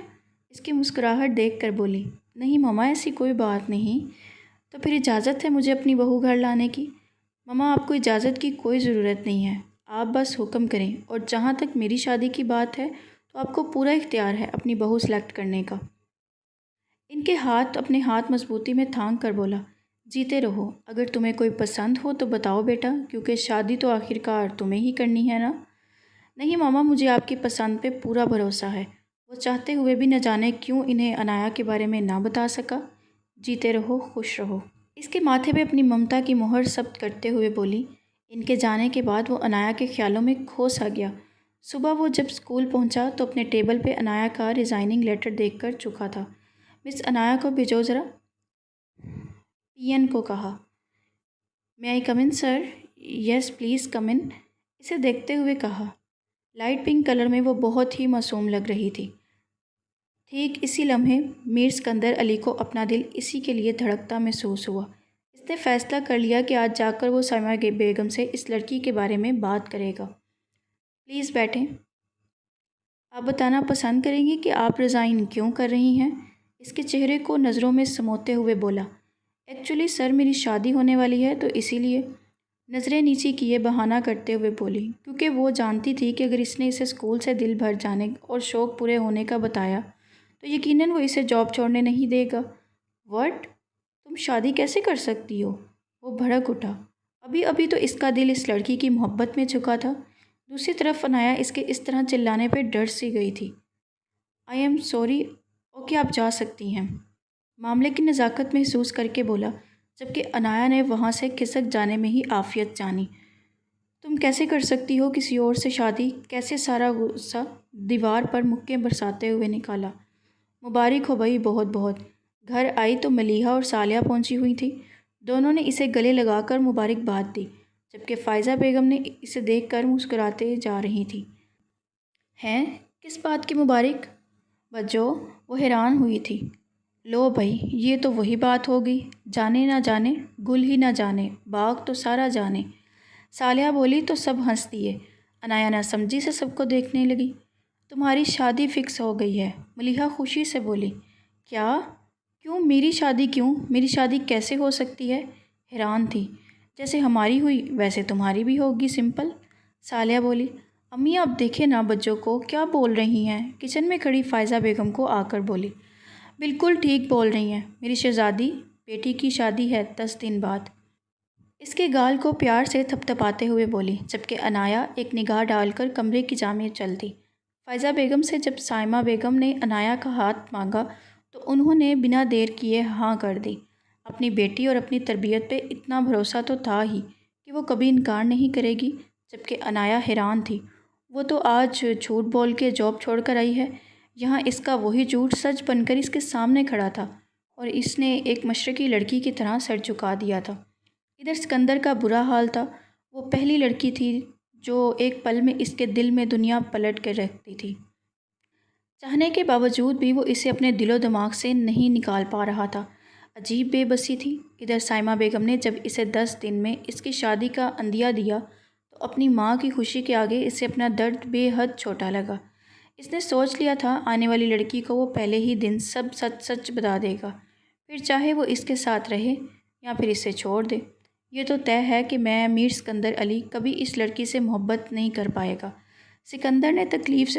Speaker 1: اس کی مسکراہٹ دیکھ کر بولی، نہیں ماما، ایسی کوئی بات نہیں۔ تو پھر اجازت ہے مجھے اپنی بہو گھر لانے کی؟ ماما، آپ کو اجازت کی کوئی ضرورت نہیں ہے، آپ بس حکم کریں، اور جہاں تک میری شادی کی بات ہے تو آپ کو پورا اختیار ہے اپنی بہو سلیکٹ کرنے کا۔ ان کے ہاتھ اپنے ہاتھ مضبوطی میں تھام کر بولا، جیتے رہو، اگر تمہیں کوئی پسند ہو تو بتاؤ بیٹا، کیونکہ شادی تو آخر کار تمہیں ہی کرنی ہے نا؟ نہیں ماما، مجھے آپ کی پسند پہ پورا بھروسہ ہے۔ وہ چاہتے ہوئے بھی نہ جانے کیوں انہیں عنایا کے بارے میں نہ بتا سکا۔ جیتے رہو، خوش رہو، اس کے ماتھے پہ اپنی ممتا کی مہر ثبت کرتے ہوئے بولی۔ ان کے جانے کے بعد وہ عنایا کے خیالوں میں کھو سا گیا۔ صبح وہ جب اسکول پہنچا تو اپنے ٹیبل پہ عنایا کا ریزائننگ لیٹر دیکھ کر چکا تھا۔ مس عنایا کو بھیجو ذرا، پی این کو کہا۔ میں آئی کم ان سر؟ یس پلیز کم ان، اسے دیکھتے ہوئے کہا۔ لائٹ پنک کلر میں وہ بہت ہی معصوم لگ رہی تھی۔ ٹھیک اسی لمحے میر سکندر علی کو اپنا دل اسی کے لیے دھڑکتا محسوس ہوا۔ اس نے فیصلہ کر لیا کہ آج جا کر وہ سائمہ بیگم سے اس لڑکی کے بارے میں بات کرے گا۔ پلیز بیٹھیں۔ آپ بتانا پسند کریں گی کہ آپ ریزائن کیوں کر رہی ہیں؟ اس کے چہرے کو نظروں میں سموتے ہوئے بولا۔ ایکچولی سر، میری شادی ہونے والی ہے تو اسی لیے، نظریں نیچی کیے بہانہ کرتے ہوئے بولی، کیونکہ وہ جانتی تھی کہ اگر اس نے اسے اسکول سے دل بھر جانے اور شوق پورے ہونے کا بتایا تو یقیناً وہ اسے جاب چھوڑنے نہیں دے گا۔ واٹ؟ تم شادی کیسے کر سکتی ہو؟ وہ بھڑک اٹھا۔ ابھی ابھی تو اس کا دل اس لڑکی کی محبت میں جھکا تھا۔ دوسری طرف عنایا اس کے اس طرح چلانے پہ ڈر سی گئی تھی۔ آئی ایم سوری، اوکے آپ جا سکتی ہیں، معاملے کی نزاکت محسوس کر کے بولا، جبکہ عنایا نے وہاں سے کھسک جانے میں ہی عافیت جانی۔ تم کیسے کر سکتی ہو کسی اور سے شادی؟ کیسے؟ سارا غصہ دیوار پر مکے برساتے ہوئے نکالا۔ مبارک ہو بھائی، بہت بہت۔ گھر آئی تو ملیحہ اور صالحہ پہنچی ہوئی تھی۔ دونوں نے اسے گلے لگا کر مبارکباد دی، جبکہ فائزہ بیگم نے اسے دیکھ کر مسکراتے جا رہی تھی۔ ہیں؟ کس بات کی مبارک بجو؟ وہ حیران ہوئی تھی۔ لو بھائی، یہ تو وہی بات ہو گئی، جانے نہ جانے، گل ہی نہ جانے، باغ تو سارا جانے۔ صالحہ بولی تو سب ہنس دیے۔ عنایا نہ سمجھی سے سب کو دیکھنے لگی۔ تمہاری شادی فکس ہو گئی ہے، ملیحہ خوشی سے بولی۔ کیا؟ کیوں؟ میری شادی کیوں؟ میری شادی کیسے ہو سکتی ہے؟ حیران تھی۔ جیسے ہماری ہوئی ویسے تمہاری بھی ہوگی، سمپل۔ صالحہ بولی۔ امی آپ دیکھیں نا بچوں کو کیا بول رہی ہیں، کچن میں کھڑی فائزہ بیگم کو آ کر بولی۔ بالکل ٹھیک بول رہی ہیں میری شہزادی، بیٹی کی شادی ہے 10 دن بعد۔ اس کے گال کو پیار سے تھپ تھپاتے ہوئے بولی، جبکہ عنایا ایک نگاہ ڈال کر کمرے کی جانب چل دی۔ فائزہ بیگم سے جب سائمہ بیگم نے عنایا کا ہاتھ مانگا تو انہوں نے بنا دیر کیے ہاں کر دی۔ اپنی بیٹی اور اپنی تربیت پہ اتنا بھروسہ تو تھا ہی کہ وہ کبھی انکار نہیں کرے گی، جبکہ عنایا حیران تھی۔ وہ تو آج جھوٹ بول کے جاب چھوڑ کر آئی ہے، یہاں اس کا وہی جھوٹ سچ بن کر اس کے سامنے کھڑا تھا اور اس نے ایک مشرقی لڑکی کی طرح سر جھکا دیا تھا۔ ادھر سکندر کا برا حال تھا۔ وہ پہلی لڑکی تھی جو ایک پل میں اس کے دل میں دنیا پلٹ کر رکھتی تھی۔ چاہنے کے باوجود بھی وہ اسے اپنے دل و دماغ سے نہیں نکال پا رہا تھا۔ عجیب بے بسی تھی۔ ادھر سائمہ بیگم نے جب اسے 10 دن میں اس کی شادی کا عندیہ دیا تو اپنی ماں کی خوشی کے آگے اسے اپنا درد بے حد چھوٹا لگا۔ اس نے سوچ لیا تھا آنے والی لڑکی کو وہ پہلے ہی دن سب سچ سچ بتا دے گا، پھر چاہے وہ اس کے ساتھ رہے یا پھر اسے چھوڑ دے۔ یہ تو طے ہے کہ میں میر سکندر علی کبھی اس لڑکی سے محبت نہیں کر پائے گا۔ سکندر نے تکلیف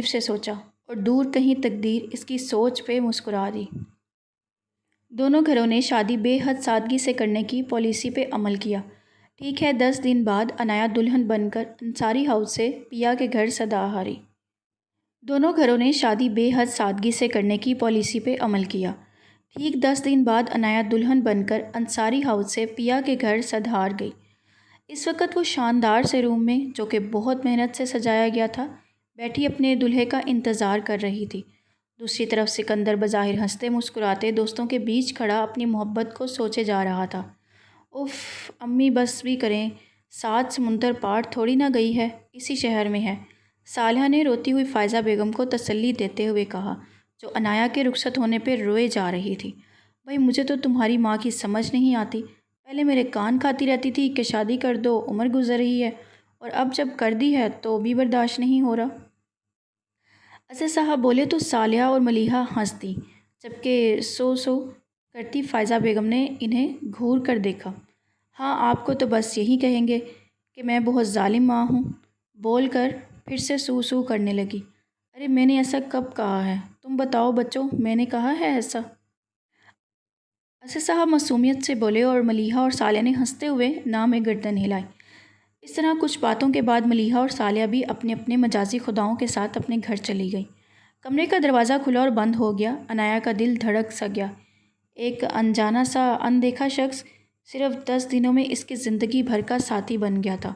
Speaker 1: سے سوچا اور دور کہیں تقدیر اس کی سوچ پہ مسکرا دی۔ دونوں گھروں نے شادی بے حد سادگی سے کرنے کی پالیسی پہ عمل کیا۔ ٹھیک ہے، 10 دن بعد عنایات دلہن بن کر انصاری ہاؤس سے پیا کے گھر صدا حاری۔ دونوں گھروں نے شادی بے حد سادگی سے کرنے کی پالیسی پہ عمل کیا۔ ٹھیک 10 دن بعد عنایات دلہن بن کر انصاری ہاؤس سے پیا کے گھر صدہار گئی۔ اس وقت وہ شاندار سے روم میں، جو کہ بہت محنت سے سجایا گیا تھا، بیٹھی اپنے دلہے کا انتظار کر رہی تھی۔ دوسری طرف سکندر بظاہر ہنستے مسکراتے دوستوں کے بیچ کھڑا اپنی محبت کو سوچے جا رہا تھا۔ اف امی بس بھی کریں، 7 سمندر پار تھوڑی نہ گئی ہے، اسی شہر میں ہے، صالحہ نے روتی ہوئی فائزہ بیگم کو تسلی دیتے ہوئے کہا، جو عنایا کے رخصت ہونے پہ روئے جا رہی تھی۔ بھائی مجھے تو تمہاری ماں کی سمجھ نہیں آتی، پہلے میرے کان کھاتی رہتی تھی کہ شادی کر دو، عمر گزر رہی ہے، اور اب جب کر دی ہے تو بھی برداشت نہیں ہو رہا۔ اسد صاحب بولے تو صالحہ اور ملیحہ ہنس دیں، جبکہ سو کرتی فائزہ بیگم نے انہیں گھور کر دیکھا۔ ہاں آپ کو تو بس یہی کہیں گے کہ میں بہت ظالم ماں ہوں، بول کر پھر سے سو کرنے لگی۔ ارے میں نے ایسا کب کہا ہے؟ تم بتاؤ بچوں، میں نے کہا ہے ایسا؟ اسد صاحب معصومیت سے بولے اور ملیحہ اور صالحہ نے ہنستے ہوئے ناں میں گردن ہلائی۔ اس طرح کچھ باتوں کے بعد ملیحہ اور صالحہ بھی اپنے اپنے مجازی خداؤں کے ساتھ اپنے گھر چلی گئی۔ کمرے کا دروازہ کھلا اور بند ہو گیا۔ عنایا کا دل دھڑک سا گیا۔ ایک انجانا سا اندیکھا شخص صرف 10 دنوں میں اس کی زندگی بھر کا ساتھی بن گیا تھا۔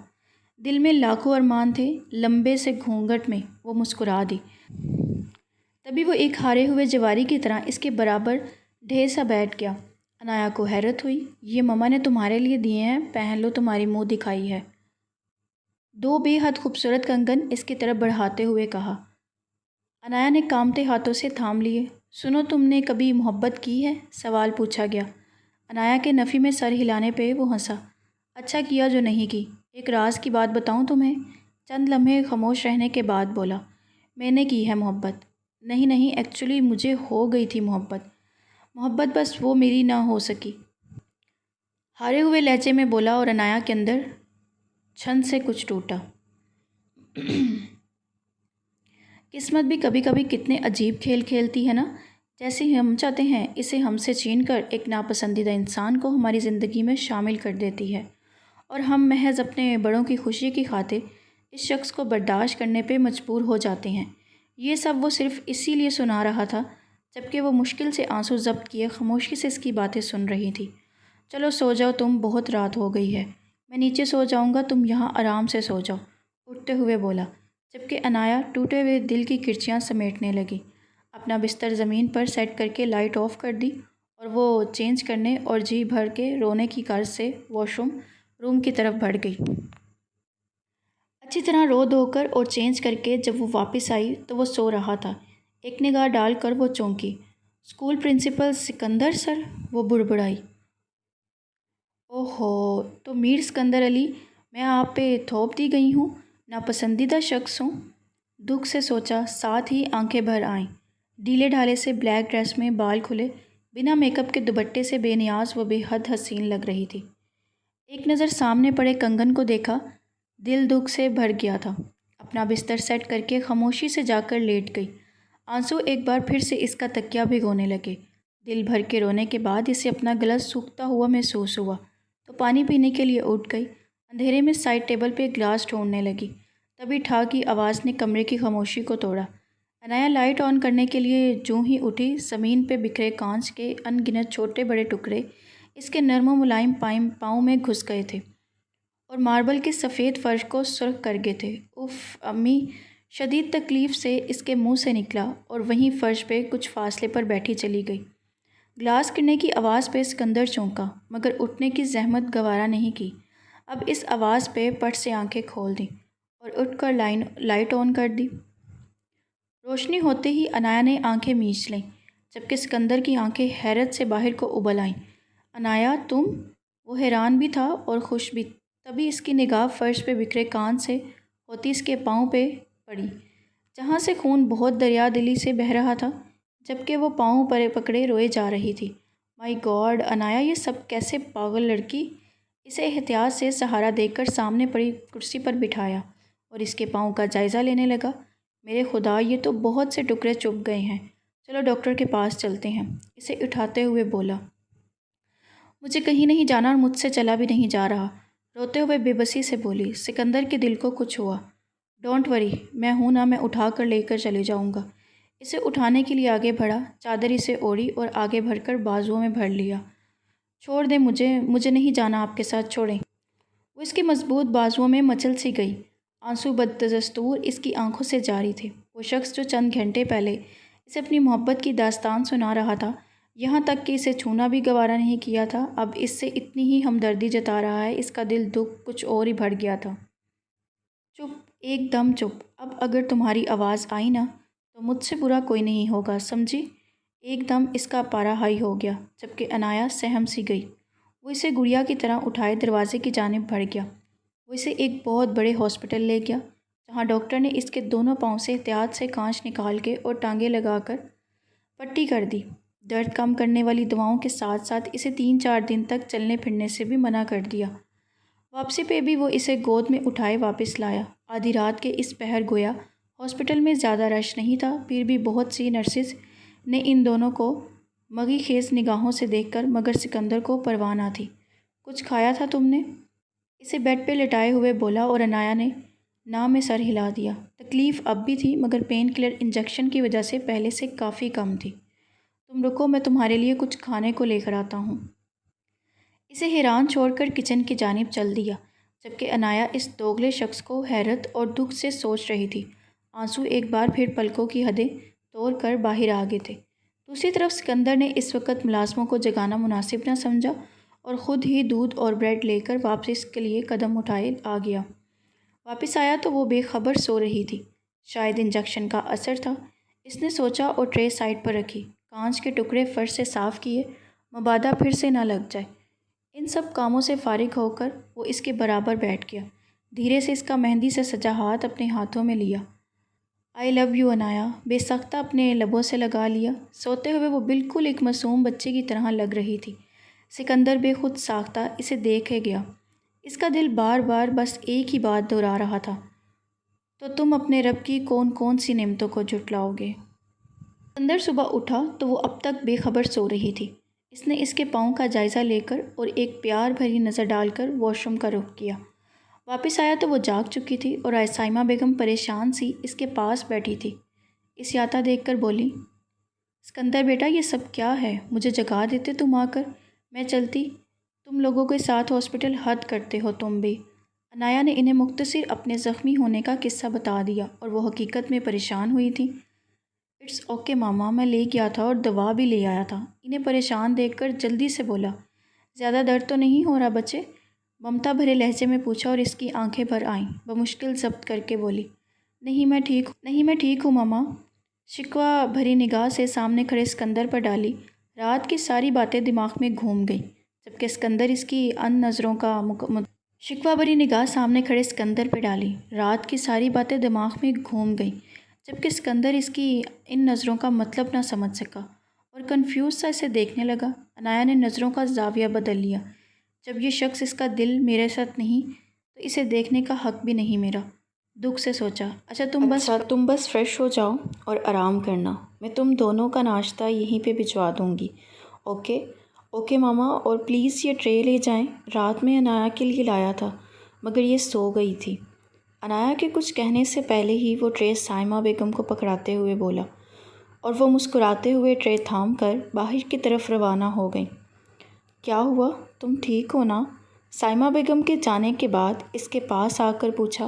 Speaker 1: دل میں لاکھوں ارمان تھے، لمبے سے گھونگھٹ میں وہ مسکرا دی۔ تبھی وہ ایک ہارے ہوئے جواری کی طرح اس کے برابر ڈھے سا بیٹھ گیا۔ عنایا کو حیرت ہوئی۔ یہ مما نے تمہارے لیے دیے ہیں، پہن لو، تمہاری منہ دکھائی ہے۔ 2 بے حد خوبصورت کنگن اس کی طرف بڑھاتے ہوئے کہا۔ عنایا نے کانپتے ہاتھوں سے تھام لیے۔ سنو، تم نے کبھی محبت کی ہے؟ سوال پوچھا گیا۔ عنایا کے نفی میں سر ہلانے پہ وہ ہنسا۔ اچھا کیا جو نہیں کی۔ ایک راز کی بات بتاؤں تمہیں؟ چند لمحے خاموش رہنے کے بعد بولا۔ میں نے کی ہے محبت۔ نہیں، ایکچولی مجھے ہو گئی تھی محبت بس وہ میری نہ ہو سکی، ہارے ہوئے لہجے میں بولا، اور عنایا کے اندر چھن سے کچھ ٹوٹا۔ قسمت بھی کبھی کبھی کتنے عجیب کھیل کھیلتی ہے نا، جیسے ہم چاہتے ہیں اسے ہم سے چھین کر ایک ناپسندیدہ انسان کو ہماری زندگی میں شامل کر دیتی ہے، اور ہم محض اپنے بڑوں کی خوشی کی خاطر اس شخص کو برداشت کرنے پہ مجبور ہو جاتے ہیں۔ یہ سب وہ صرف اسی لیے سنا رہا تھا جبکہ وہ مشکل سے آنسو ضبط کیے خاموشی سے اس کی باتیں سن رہی تھی۔ چلو سو جاؤ تم، بہت رات ہو گئی ہے، میں نیچے سو جاؤں گا، تم یہاں آرام سے سو جاؤ، اٹھتے ہوئے بولا، جبکہ عنایا ٹوٹے ہوئے دل کی کرچیاں سمیٹنے لگی۔ اپنا بستر زمین پر سیٹ کر کے لائٹ آف کر دی اور وہ چینج کرنے اور جی بھر کے رونے کی غرض سے واش روم کی طرف بڑھ گئی۔ اچھی طرح رو دھو کر اور چینج کر کے جب وہ واپس آئی تو وہ سو رہا تھا۔ ایک نگاہ ڈال کر وہ چونکی۔ اسکول پرنسپل سکندر سر، وہ بڑبڑائی۔ اوہو، تو میر سکندر علی، میں آپ پہ تھوپ دی گئی ہوں، ناپسندیدہ شخص ہوں؟ دکھ سے سوچا، ساتھ ہی آنکھیں بھر آئیں۔ ڈھیلے ڈھالے سے بلیک ڈریس میں بال کھلے، بنا میک اپ کے دوپٹے سے بے نیاز وہ بے حد حسین لگ رہی تھی۔ ایک نظر سامنے پڑے کنگن کو دیکھا، دل دکھ سے بھر گیا تھا۔ اپنا بستر سیٹ کر کے خاموشی سے جا کر لیٹ گئی۔ آنسو ایک بار پھر سے اس کا تکیہ بھگونے لگے۔ دل بھر کے رونے کے بعد اسے اپنا گلا سوکھتا ہوا محسوس ہوا تو پانی پینے کے لیے اٹھ گئی۔ اندھیرے میں سائڈ ٹیبل پہ گلاس ڈھونڈنے لگی، تبھی ٹھا کی آواز نے کمرے کی خاموشی کو توڑا۔ عنایا لائٹ آن کرنے کے لیے جوں ہی اٹھی، زمین پہ بکھرے کانچ کے ان گنت چھوٹے بڑے ٹکڑے اس کے نرم و ملائم پاؤں میں گھس گئے تھے اور ماربل کے سفید فرش کو سرخ کر گئے تھے۔ اف امی، شدید تکلیف سے اس کے منہ سے نکلا اور وہیں فرش پہ کچھ فاصلے پر بیٹھی چلی گئی۔ گلاس گرنے کی آواز پہ سکندر چونکا، مگر اٹھنے کی زحمت گوارا نہیں کی۔ اب اس آواز پہ پٹ سے آنکھیں کھول دیں اور اٹھ کر لائٹ آن کر دی۔ روشنی ہوتے ہی عنایا نے آنکھیں میچ لیں، جبکہ سکندر کی آنکھیں حیرت سے باہر کو ابل آئیں۔ عنایا تم؟ وہ حیران بھی تھا اور خوش بھی۔ تبھی اس کی نگاہ فرش پہ بکھرے کان سے ہوتی اس کے پاؤں پہ پڑی، جہاں سے خون بہت دریا دلی سے بہہ رہا تھا، جبکہ وہ پاؤں پر پکڑے روئے جا رہی تھی۔ مائی گاڈ عنایا، یہ سب کیسے؟ پاگل لڑکی! اسے احتیاط سے سہارا دے کر سامنے پڑی کرسی پر بٹھایا اور اس کے پاؤں کا جائزہ لینے لگا۔ میرے خدا، یہ تو بہت سے ٹکڑے چپ گئے ہیں، چلو ڈاکٹر کے پاس چلتے ہیں، اسے اٹھاتے ہوئے بولا۔ مجھے کہیں نہیں جانا اور مجھ سے چلا بھی نہیں جا رہا، روتے ہوئے بے بسی سے بولی۔ سکندر کے دل کو کچھ ہوا۔ ڈونٹ وری، میں ہوں نا، میں اٹھا کر لے کر چلے جاؤں گا۔ اسے اٹھانے کے لیے آگے بڑھا، چادر اسے اوڑھی اور آگے بڑھ کر بازوؤں میں بھر لیا۔ چھوڑ دیں مجھے نہیں جانا آپ کے ساتھ، چھوڑیں۔ وہ اس کے مضبوط بازوؤں میں مچل سی گئی۔ آنسو بددستور اس کی آنکھوں سے جاری تھے۔ وہ شخص جو چند گھنٹے پہلے اسے اپنی محبت کی داستان سنا رہا تھا، یہاں تک کہ اسے چھونا بھی گوارا نہیں کیا تھا، اب اس سے اتنی ہی ہمدردی جتا رہا ہے۔ اس کا دل دکھ کچھ اور ہی بڑھ گیا تھا۔ چپ، ایک دم چپ۔ اب اگر تمہاری آواز آئی نا تو مجھ سے برا کوئی نہیں ہوگا، سمجھی؟ ایک دم اس کا پارا ہائی ہو گیا، جبکہ عنایا سہم سی گئی۔ وہ اسے گڑیا کی طرح اٹھائے دروازے کی جانب بڑھ گیا۔ وہ اسے ایک بہت بڑے ہاسپٹل لے گیا، جہاں ڈاکٹر نے اس کے دونوں پاؤں سے احتیاط سے کانچ نکال کے اور ٹانگیں لگا کر پٹی کر دی۔ درد کم کرنے والی دواؤں کے ساتھ ساتھ اسے 3-4 دن تک چلنے پھرنے سے بھی منع کر دیا۔ واپسی پہ بھی وہ اسے گود میں اٹھائے واپس لایا۔ آدھی رات کے اس پہر گویا ہاسپٹل میں زیادہ رش نہیں تھا، پھر بھی بہت سی نرسز نے ان دونوں کو مغی خیز نگاہوں سے دیکھ کر، مگر سکندر کو پرواہ نہ تھی۔ کچھ کھایا تھا تم نے؟ اسے بیڈ پہ لٹائے ہوئے بولا اور عنایا نے نہ میں سر ہلا دیا۔ تکلیف اب بھی تھی، مگر پین کلر انجیکشن کی وجہ سے پہلے سے کافی کم تھی۔ تم رکو، میں تمہارے لیے کچھ کھانے کو لے کر آتا ہوں۔ اسے حیران چھوڑ کر کچن کی جانب چل دیا، جبکہ عنایا اس دوگلے شخص کو حیرت اور دکھ سے سوچ رہی تھی۔ آنسو ایک بار پھر پلکوں کی حدیں توڑ کر باہر آ گئے تھے۔ دوسری طرف سکندر نے اس وقت ملازموں کو جگانا مناسب نہ سمجھا اور خود ہی دودھ اور بریڈ لے کر واپس کے لیے قدم اٹھائے آ گیا۔ واپس آیا تو وہ بے خبر سو رہی تھی۔ شاید انجیکشن کا اثر تھا، اس نے سوچا اور ٹرے سائڈ پر رکھی، کانچ کے ٹکڑے فرش سے صاف کیے، مبادا پھر سے نہ لگ جائے۔ ان سب کاموں سے فارغ ہو کر وہ اس کے برابر بیٹھ گیا، دھیرے سے اس کا مہندی سے سجا ہاتھ اپنے ہاتھوں میں لیا۔ آئی لو یو عنایا، بے سختہ اپنے لبوں سے لگا لیا۔ سوتے ہوئے وہ بالکل ایک معصوم بچے کی طرح لگ رہی تھی۔ سکندر بے خود ساختہ اسے دیکھے گیا۔ اس کا دل بار بار بس ایک ہی بات دہرا رہا تھا، تو تم اپنے رب کی کون کون سی نعمتوں کو جھٹلاؤ گے؟ سکندر صبح اٹھا تو وہ اب تک بے خبر سو رہی تھی۔ اس نے اس کے پاؤں کا جائزہ لے کر اور ایک پیار بھری نظر ڈال کر واش روم کا رخ کیا۔ واپس آیا تو وہ جاگ چکی تھی اور سائمہ بیگم پریشان سی اس کے پاس بیٹھی تھی۔ اسیاتا دیکھ کر بولی، سکندر بیٹا، یہ سب کیا ہے؟ مجھے جگا دیتے تم آ کر، میں چلتی۔ تم لوگوں کے ساتھ ہاسپٹل حد کرتے ہو تم بھی۔ عنایا نے انہیں مختصر اپنے زخمی ہونے کا قصہ بتا دیا اور وہ حقیقت میں پریشان ہوئی تھی۔ اٹس اوکے ماما، میں لے گیا تھا اور دوا بھی لے آیا تھا۔ انہیں پریشان دیکھ کر جلدی سے بولا، زیادہ درد تو نہیں ہو رہا بچے؟ ممتا بھرے لہجے میں پوچھا اور اس کی آنکھیں بھر آئیں۔ بمشکل ضبط کر کے بولی، نہیں میں ٹھیک ہوں ماما۔ شکوہ بھری نگاہ سے سامنے کھڑے سکندر پر ڈالی۔ رات کی ساری باتیں دماغ میں گھوم گئیں، جبکہ سکندر اس کی ان نظروں کا شکوہ بھری نگاہ سامنے کھڑے سکندر پہ ڈالی۔ رات کی ساری باتیں دماغ میں گھوم گئیں، جبکہ سکندر اس کی ان نظروں کا مطلب نہ سمجھ سکا اور کنفیوز سا اسے دیکھنے لگا۔ عنایا نے نظروں کا زاویہ بدل لیا، جب یہ شخص اس کا دل میرے ساتھ نہیں تو اسے دیکھنے کا حق بھی نہیں میرا۔ دکھ سے سوچا، اچھا تم بس فریش ہو جاؤ اور آرام کرنا، میں تم دونوں کا ناشتہ یہیں پہ بھجوا دوں گی۔ اوکے ماما، اور پلیز یہ ٹرے لے جائیں، رات میں عنایا کے لیے لایا تھا مگر یہ سو گئی تھی۔ عنایا کے کچھ کہنے سے پہلے ہی وہ ٹرے سائمہ بیگم کو پکڑاتے ہوئے بولا اور وہ مسکراتے ہوئے ٹرے تھام کر باہر کی طرف روانہ ہو گئیں۔ کیا ہوا؟ تم ٹھیک ہو نا؟ سائمہ بیگم کے جانے کے بعد اس کے پاس آ کر پوچھا۔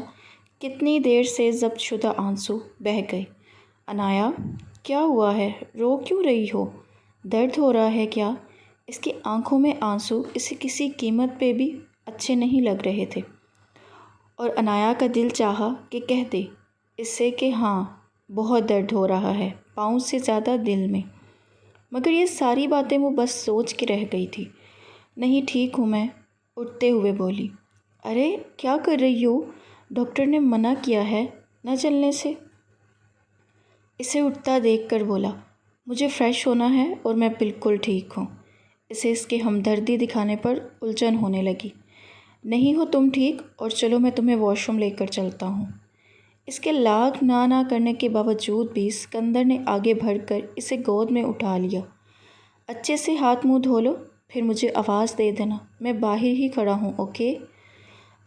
Speaker 1: کتنی دیر سے ضبط شدہ آنسو بہہ گئے۔ عنایا، کیا ہوا ہے؟ رو کیوں رہی ہو؟ درد ہو رہا ہے کیا؟ اس کی آنکھوں میں آنسو اسے کسی قیمت پہ بھی اچھے نہیں لگ رہے تھے، اور عنایا کا دل چاہا کہ کہہ دے اس سے کہ ہاں بہت درد ہو رہا ہے، پاؤں سے زیادہ دل میں، مگر یہ ساری باتیں وہ بس سوچ کے رہ گئی تھی۔ نہیں ٹھیک ہوں میں، اٹھتے ہوئے بولی۔ ارے کیا کر رہی ہو؟ ڈاکٹر نے منع کیا ہے نہ چلنے سے۔ اسے اٹھتا دیکھ کر بولا، مجھے فریش ہونا ہے اور میں بالکل ٹھیک ہوں۔ اسے اس کے ہمدردی دکھانے پر الجھن ہونے لگی۔ نہیں ہو تم ٹھیک؟ اور چلو میں تمہیں واش روم لے کر چلتا ہوں۔ اس کے لاکھ نہ کرنے کے باوجود بھی اسکندر نے آگے بڑھ کر اسے گود میں اٹھا لیا۔ اچھے سے ہاتھ منہ دھو لو، پھر مجھے آواز دے دینا، میں باہر ہی کھڑا ہوں، اوکے؟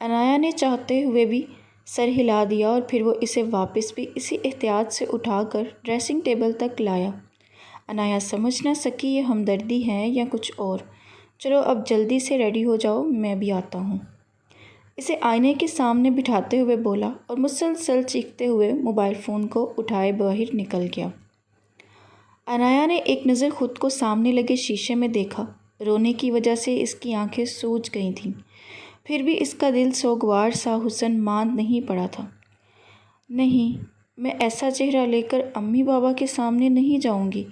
Speaker 1: عنایا نے چاہتے ہوئے بھی سر ہلا دیا اور پھر وہ اسے واپس بھی اسی احتیاط سے اٹھا کر ڈریسنگ ٹیبل تک لایا۔ عنایا سمجھ نہ سکی یہ ہمدردی ہے یا کچھ اور۔ چلو اب جلدی سے ریڈی ہو جاؤ، میں بھی آتا ہوں۔ اسے آئینے کے سامنے بٹھاتے ہوئے بولا اور مسلسل چیختے ہوئے موبائل فون کو اٹھائے باہر نکل گیا۔ عنایا نے ایک نظر خود کو سامنے لگے شیشے میں دیکھا۔ رونے کی وجہ سے اس کی آنکھیں سوج گئی تھیں، پھر بھی اس کا دل سوگوار سا حسن ماند نہیں پڑا تھا۔ نہیں، میں ایسا چہرہ لے کر امی بابا کے سامنے نہیں جاؤں گی،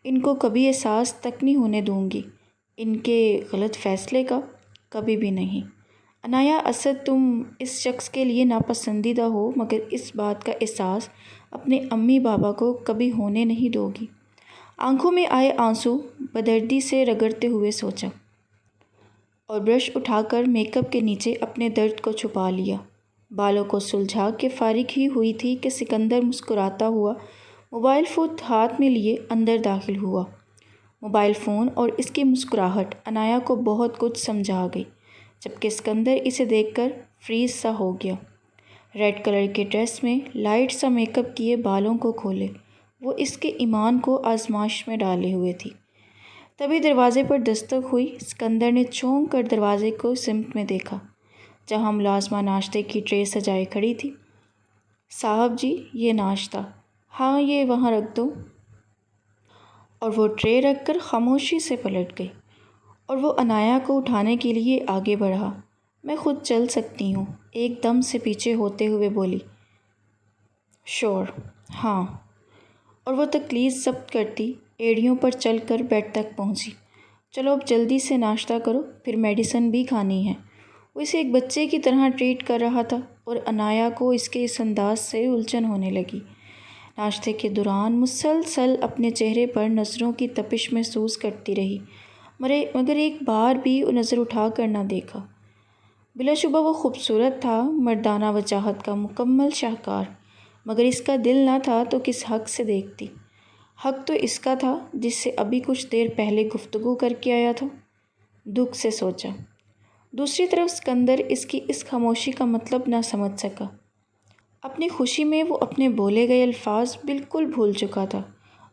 Speaker 1: ان کو کبھی احساس تک نہیں ہونے دوں گی ان کے غلط فیصلے کا، کبھی بھی نہیں۔ عنایا اسد تم اس شخص کے لیے ناپسندیدہ ہو، مگر اس بات کا احساس اپنے امی بابا کو کبھی ہونے نہیں دو گی۔ آنکھوں میں آئے آنسو بدردی سے رگڑتے ہوئے سوچا، اور برش اٹھا کر میک اپ کے نیچے اپنے درد کو چھپا لیا۔ بالوں کو سلجھا کے فارغ ہی ہوئی تھی کہ سکندر مسکراتا ہوا موبائل فون ہاتھ میں لیے اندر داخل ہوا۔ موبائل فون اور اس کی مسکراہٹ عنایا کو بہت کچھ سمجھا گئی، جبکہ سکندر اسے دیکھ کر فریز سا ہو گیا۔ ریڈ کلر کے ڈریس میں لائٹ سا میک اپ کیے بالوں کو کھولے وہ اس کے ایمان کو آزمائش میں ڈالے ہوئے تھی۔ تبھی دروازے پر دستک ہوئی۔ سکندر نے چونک کر دروازے کو سمت میں دیکھا، جہاں ملازمہ ناشتے کی ٹرے سجائے کھڑی تھی۔ صاحب جی یہ ناشتہ، ہاں یہ وہاں رکھ دو۔ اور وہ ٹرے رکھ کر خاموشی سے پلٹ گئی، اور وہ عنایا کو اٹھانے کے لیے آگے بڑھا۔ میں خود چل سکتی ہوں، ایک دم سے پیچھے ہوتے ہوئے بولی۔ شور، ہاں۔ اور وہ تکلیف ضبط کرتی ایڑیوں پر چل کر بیڈ تک پہنچی۔ چلو اب جلدی سے ناشتہ کرو، پھر میڈیسن بھی کھانی ہے۔ وہ اسے ایک بچے کی طرح ٹریٹ کر رہا تھا، اور عنایا کو اس کے اس انداز سے الجھن ہونے لگی۔ ناشتے کے دوران مسلسل اپنے چہرے پر نظروں کی تپش محسوس کرتی رہی، مگر ایک بار بھی نظر اٹھا کر نہ دیکھا۔ بلا شبہ وہ خوبصورت تھا، مردانہ وجاہت کا مکمل شاہکار، مگر اس کا دل نہ تھا تو کس حق سے دیکھتی؟ حق تو اس کا تھا جس سے ابھی کچھ دیر پہلے گفتگو کر کے آیا تھا۔ دکھ سے سوچا۔ دوسری طرف سکندر اس کی اس خاموشی کا مطلب نہ سمجھ سکا۔ اپنی خوشی میں وہ اپنے بولے گئے الفاظ بالکل بھول چکا تھا۔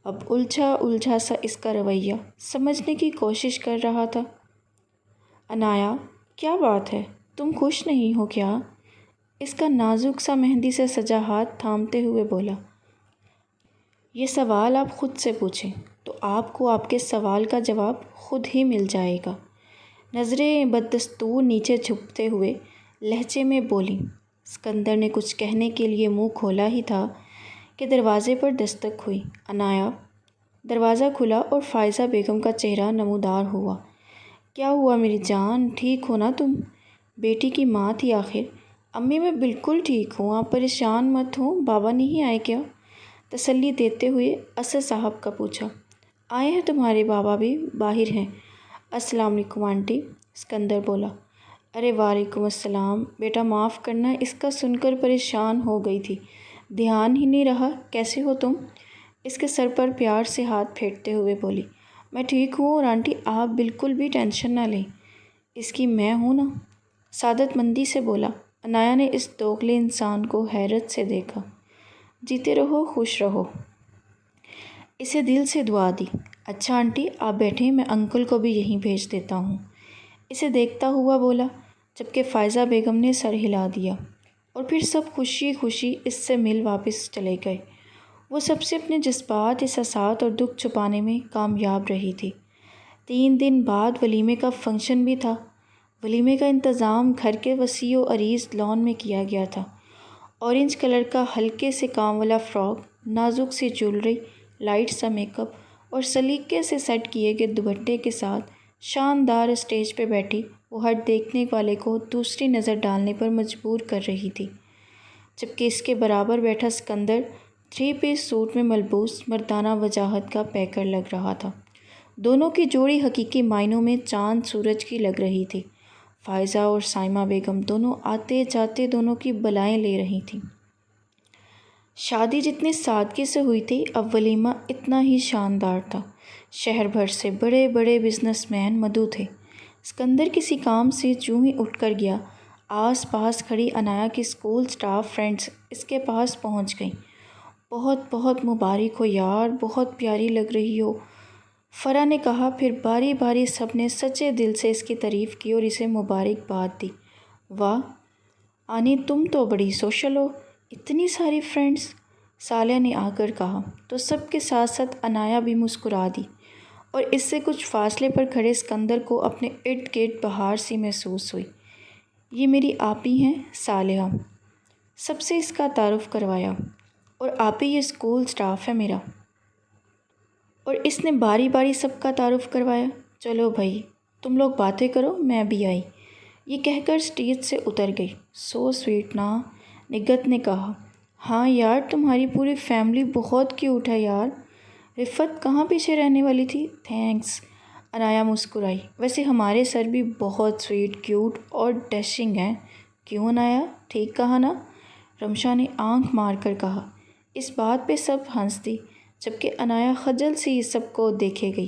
Speaker 1: اب الجھا سا اس کا رویہ سمجھنے کی کوشش کر رہا تھا۔ عنایا کیا بات ہے، تم خوش نہیں ہو کیا؟ اس کا نازک سا مہندی سے سجا ہاتھ تھامتے ہوئے بولا۔ یہ سوال آپ خود سے پوچھیں تو آپ کو آپ کے سوال کا جواب خود ہی مل جائے گا۔ نظریں بدستور نیچے جھکتے ہوئے لہجے میں بولی۔ سکندر نے کچھ کہنے کے لیے منہ کھولا ہی تھا کہ دروازے پر دستک ہوئی۔ عنایا۔ دروازہ کھلا اور فائزہ بیگم کا چہرہ نمودار ہوا۔ کیا ہوا میری جان، ٹھیک ہو نا تم؟ بیٹی کی ماں تھی آخر۔ امی میں بالکل ٹھیک ہوں، آپ پریشان مت ہوں، بابا نہیں آئے کیا؟ تسلی دیتے ہوئے اسد صاحب کا پوچھا۔ آئے ہیں تمہارے بابا بھی، باہر ہیں۔ السلام علیکم آنٹی، سکندر بولا۔ ارے وعلیکم السلام بیٹا، معاف کرنا، اس کا سن کر پریشان ہو گئی تھی، دھیان ہی نہیں رہا۔ کیسے ہو تم؟ اس کے سر پر پیار سے ہاتھ پھیرتے ہوئے بولی۔ میں ٹھیک ہوں، اور آنٹی آپ بالکل بھی ٹینشن نہ لیں، اس کی میں ہوں نا، سعادت مندی سے بولا۔ عنایا نے اس دوگلے انسان کو حیرت سے دیکھا۔ جیتے رہو، خوش رہو، اسے دل سے دعا دی۔ اچھا آنٹی آپ بیٹھیں، میں انکل کو بھی یہیں بھیج دیتا ہوں، اسے دیکھتا ہوا بولا، جبکہ فائزہ بیگم نے سر ہلا دیا، اور پھر سب خوشی خوشی اس سے مل واپس چلے گئے۔ وہ سب سے اپنے جذبات، احساسات اور دکھ چھپانے میں کامیاب رہی تھی۔ 3 دن بعد ولیمے کا فنکشن بھی تھا۔ ولیمے کا انتظام گھر کے وسیع و عریض لان میں کیا گیا تھا۔ اورنج کلر کا ہلکے سے کام والا فراک، نازک سی جولری، لائٹ سا میک اپ اور سلیقے سے سیٹ کیے گئے دوپٹے کے ساتھ شاندار اسٹیج پہ بیٹھی وہ ہر دیکھنے والے کو دوسری نظر ڈالنے پر مجبور کر رہی تھی، جبکہ اس کے برابر بیٹھا سکندر 3 پیس سوٹ میں ملبوس مردانہ وجاہت کا پیکر لگ رہا تھا۔ دونوں کی جوڑی حقیقی معنوں میں چاند سورج کی لگ رہی تھی۔ فائزہ اور سائمہ بیگم دونوں آتے جاتے دونوں کی بلائیں لے رہی تھیں۔ شادی جتنی سادگی سے ہوئی تھی، اب ولیمہ اتنا ہی شاندار تھا۔ شہر بھر سے بڑے بڑے بزنس مین مدعو تھے۔ سکندر کسی کام سے چوں ہی اٹھ کر گیا، آس پاس کھڑی عنایا کی اسکول سٹاف فرینڈز اس کے پاس پہنچ گئیں۔ بہت بہت مبارک ہو یار، بہت پیاری لگ رہی ہو، فرح نے کہا۔ پھر باری باری سب نے سچے دل سے اس کی تعریف کی اور اسے مبارکباد دی۔ واہ آنی، تم تو بڑی سوشل ہو، اتنی ساری فرینڈز، صالحہ نے آ کر کہا تو سب کے ساتھ ساتھ عنایا بھی مسکرا دی، اور اس سے کچھ فاصلے پر کھڑے سکندر کو اپنے ارد گرد بہار سی محسوس ہوئی۔ یہ میری آپی ہیں صالحہ، سب سے اس کا تعارف کروایا، اور آپی یہ اسکول سٹاف ہے میرا، اور اس نے باری باری سب کا تعارف کروایا۔ چلو بھائی تم لوگ باتیں کرو، میں بھی آئی، یہ کہہ کر اسٹیج سے اتر گئی۔ سو سویٹ نا، نگہت نے کہا۔ ہاں یار، تمہاری پوری فیملی بہت کیوٹ ہے یار، رفت کہاں پیچھے رہنے والی تھی۔ تھینکس، عنایا مسکرائی۔ ویسے ہمارے سر بھی بہت سویٹ، کیوٹ اور ڈیشنگ ہیں، کیوں عنایا، ٹھیک کہا نا، رمشا نے آنکھ مار کر کہا۔ اس بات پہ سب ہنس دی، جبکہ عنایا خجل سی سب کو دیکھے گئی،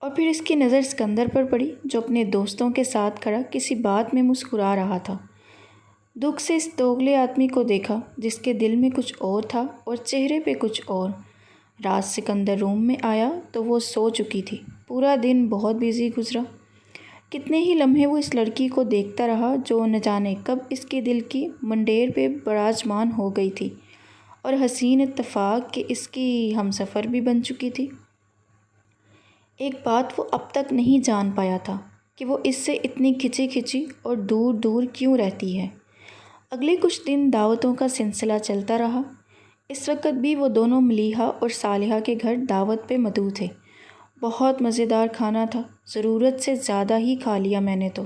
Speaker 1: اور پھر اس کی نظر سکندر پر پڑی جو اپنے دوستوں کے ساتھ کھڑا کسی بات میں مسکرا رہا تھا۔ دکھ سے اس دوگلے آدمی کو دیکھا جس کے دل میں کچھ اور تھا اور چہرے پہ کچھ اور۔ رات سکندر روم میں آیا تو وہ سو چکی تھی۔ پورا دن بہت بیزی گزرا۔ کتنے ہی لمحے وہ اس لڑکی کو دیکھتا رہا جو نہ جانے کب اس کے دل کی منڈیر پہ براجمان ہو گئی تھی، اور حسین اتفاق کہ اس کی ہمسفر بھی بن چکی تھی۔ ایک بات وہ اب تک نہیں جان پایا تھا کہ وہ اس سے اتنی کھچی کھچی اور دور دور کیوں رہتی ہے۔ اگلے کچھ دن دعوتوں کا سلسلہ چلتا رہا۔ اس وقت بھی وہ دونوں ملیحہ اور صالحہ کے گھر دعوت پہ مدعو تھے۔ بہت مزیدار کھانا تھا، ضرورت سے زیادہ ہی کھا لیا میں نے تو۔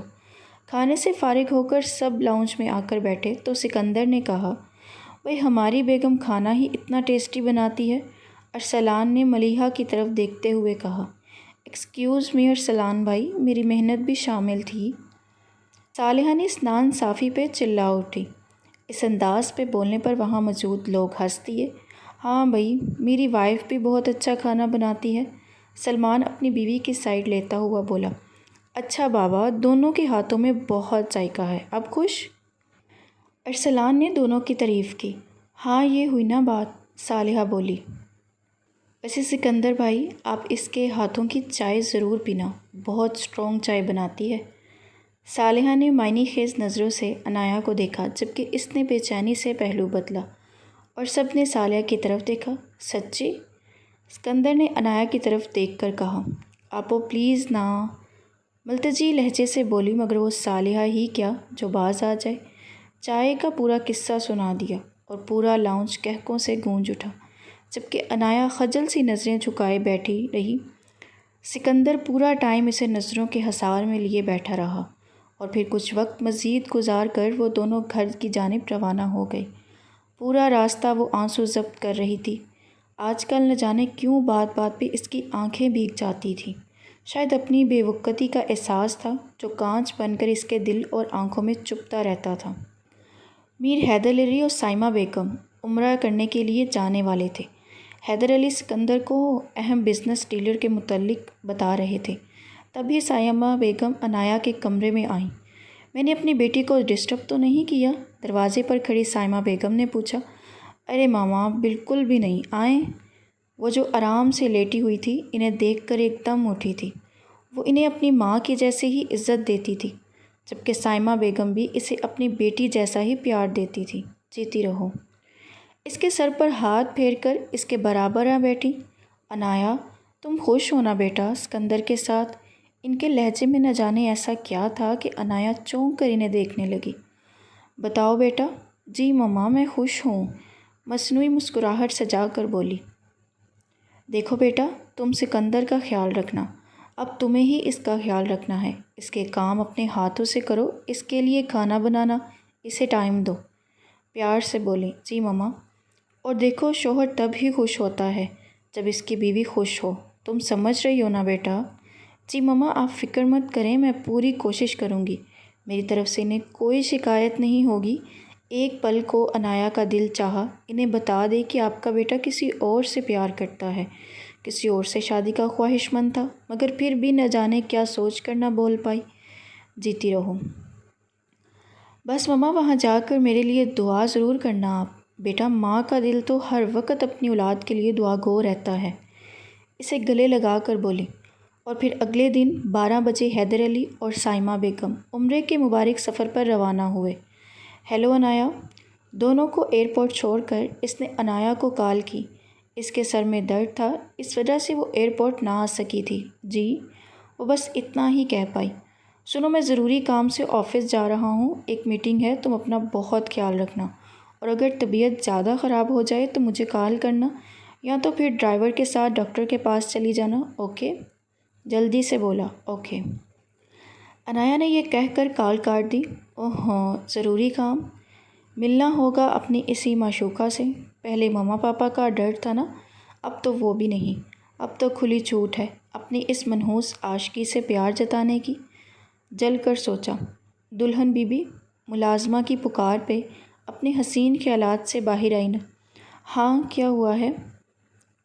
Speaker 1: کھانے سے فارغ ہو کر سب لاؤنج میں آ کر بیٹھے تو سکندر نے کہا، بھئی ہماری بیگم کھانا ہی اتنا ٹیسٹی بناتی ہے۔ ارسلان نے ملیحہ کی طرف دیکھتے ہوئے کہا۔ ایکسکیوز می ارسلان بھائی، میری محنت بھی شامل تھی۔ صالحہ نے اس ناانصافی پہ چلا اٹھی۔ اس انداز پہ بولنے پر وہاں موجود لوگ ہنس دیے۔ ہاں بھائی، میری وائف بھی بہت اچھا کھانا بناتی ہے، سلمان اپنی بیوی کی سائڈ لیتا ہوا بولا۔ اچھا بابا، دونوں کے ہاتھوں میں بہت ذائقہ ہے، اب خوش؟ ارسلان نے دونوں کی تعریف کی۔ ہاں یہ ہوئی نا بات، صالحہ بولی۔ ویسے سکندر بھائی، آپ اس کے ہاتھوں کی چائے ضرور پینا، بہت اسٹرانگ چائے بناتی ہے۔ صالحہ نے معنی خیز نظروں سے عنایا کو دیکھا، جبکہ اس نے بے چینی سے پہلو بدلا، اور سب نے صالحہ کی طرف دیکھا۔ سچی؟ سکندر نے عنایا کی طرف دیکھ کر کہا۔ آپو پلیز نا، ملتجی لہجے سے بولی، مگر وہ صالحہ ہی کیا جو باز آ جائے۔ چائے کا پورا قصہ سنا دیا اور پورا لاؤنج قہقہوں سے گونج اٹھا، جبکہ عنایا خجل سی نظریں جھکائے بیٹھی رہی۔ سکندر پورا ٹائم اسے نظروں کے حصار میں لیے بیٹھا رہا، اور پھر کچھ وقت مزید گزار کر وہ دونوں گھر کی جانب روانہ ہو گئے۔ پورا راستہ وہ آنسو ضبط کر رہی تھی۔ آج کل نہ جانے کیوں بات بات پہ اس کی آنکھیں بھیگ جاتی تھیں۔ شاید اپنی بے وقتی کا احساس تھا جو کانچ بن کر اس کے دل اور آنکھوں میں چپتا رہتا تھا۔ میر حیدر علی اور سائمہ بیگم عمرہ کرنے کے لیے جانے والے تھے۔ حیدر علی سکندر کو اہم بزنس ڈیلر کے متعلق بتا رہے تھے، تبھی سائمہ بیگم عنایا کے کمرے میں آئیں۔ میں نے اپنی بیٹی کو ڈسٹرب تو نہیں کیا؟ دروازے پر کھڑی سائمہ بیگم نے پوچھا۔ ارے ماما، بالکل بھی نہیں، آئیں۔ وہ جو آرام سے لیٹی ہوئی تھی انہیں دیکھ کر ایک دم اٹھی تھی۔ وہ انہیں اپنی ماں کی جیسے ہی عزت دیتی تھی، جبکہ سائمہ بیگم بھی اسے اپنی بیٹی جیسا ہی پیار دیتی تھی۔ جیتی رہو۔ اس کے سر پر ہاتھ پھیر کر اس کے برابر آ بیٹھی۔ عنایا، تم خوش ہونا بیٹا، سکندر کے ساتھ ان کے لہجے میں نہ جانے ایسا کیا تھا کہ عنایا چونک کر انہیں دیکھنے لگی۔ بتاؤ بیٹا۔ جی مما میں خوش ہوں، مصنوعی مسکراہٹ سجا کر بولی۔ دیکھو بیٹا، تم سکندر کا خیال رکھنا، اب تمہیں ہی اس کا خیال رکھنا ہے، اس کے کام اپنے ہاتھوں سے کرو، اس کے لیے کھانا بنانا، اسے ٹائم دو۔ پیار سے بولی۔ جی مما۔ اور دیکھو شوہر تب ہی خوش ہوتا ہے جب اس کی بیوی خوش ہو، تم سمجھ رہی ہو نا بیٹا؟ جی مما آپ فکر مت کریں، میں پوری کوشش کروں گی، میری طرف سے انہیں کوئی شکایت نہیں ہوگی۔ ایک پل کو عنایا کا دل چاہا انہیں بتا دے کہ آپ کا بیٹا کسی اور سے پیار کرتا ہے، کسی اور سے شادی کا خواہش مند تھا، مگر پھر بھی نہ جانے کیا سوچ کر نہ بول پائی۔ جیتی رہو۔ بس مما وہاں جا کر میرے لیے دعا ضرور کرنا آپ۔ بیٹا ماں کا دل تو ہر وقت اپنی اولاد کے لیے دعا گو رہتا ہے، اسے گلے لگا کر بولی۔ اور پھر اگلے دن 12 بجے حیدر علی اور سائمہ بیگم عمرے کے مبارک سفر پر روانہ ہوئے۔ ہیلو عنایا۔ دونوں کو ایئرپورٹ چھوڑ کر اس نے عنایا کو کال کی۔ اس کے سر میں درد تھا، اس وجہ سے وہ ایئرپورٹ نہ آ سکی تھی۔ جی، وہ بس اتنا ہی کہہ پائی۔ سنو میں ضروری کام سے آفس جا رہا ہوں، ایک میٹنگ ہے، تم اپنا بہت خیال رکھنا، اور اگر طبیعت زیادہ خراب ہو جائے تو مجھے کال کرنا، یا تو پھر ڈرائیور کے ساتھ ڈاکٹر کے پاس چلی جانا، اوکے؟ جلدی سے بولا۔ اوکے۔ عنایا نے یہ کہہ کر کال کاٹ دی۔ اوہ ضروری کام، ملنا ہوگا اپنی اسی معشوقہ سے۔ پہلے ماما پاپا کا ڈر تھا نا، اب تو وہ بھی نہیں، اب تو کھلی چھوٹ ہے اپنی اس منحوس عاشقی سے پیار جتانے کی۔ جل کر سوچا۔ دلہن بی بی ملازمہ کی پکار پہ اپنے حسین خیالات سے باہر آئی نا۔ ہاں کیا ہوا ہے؟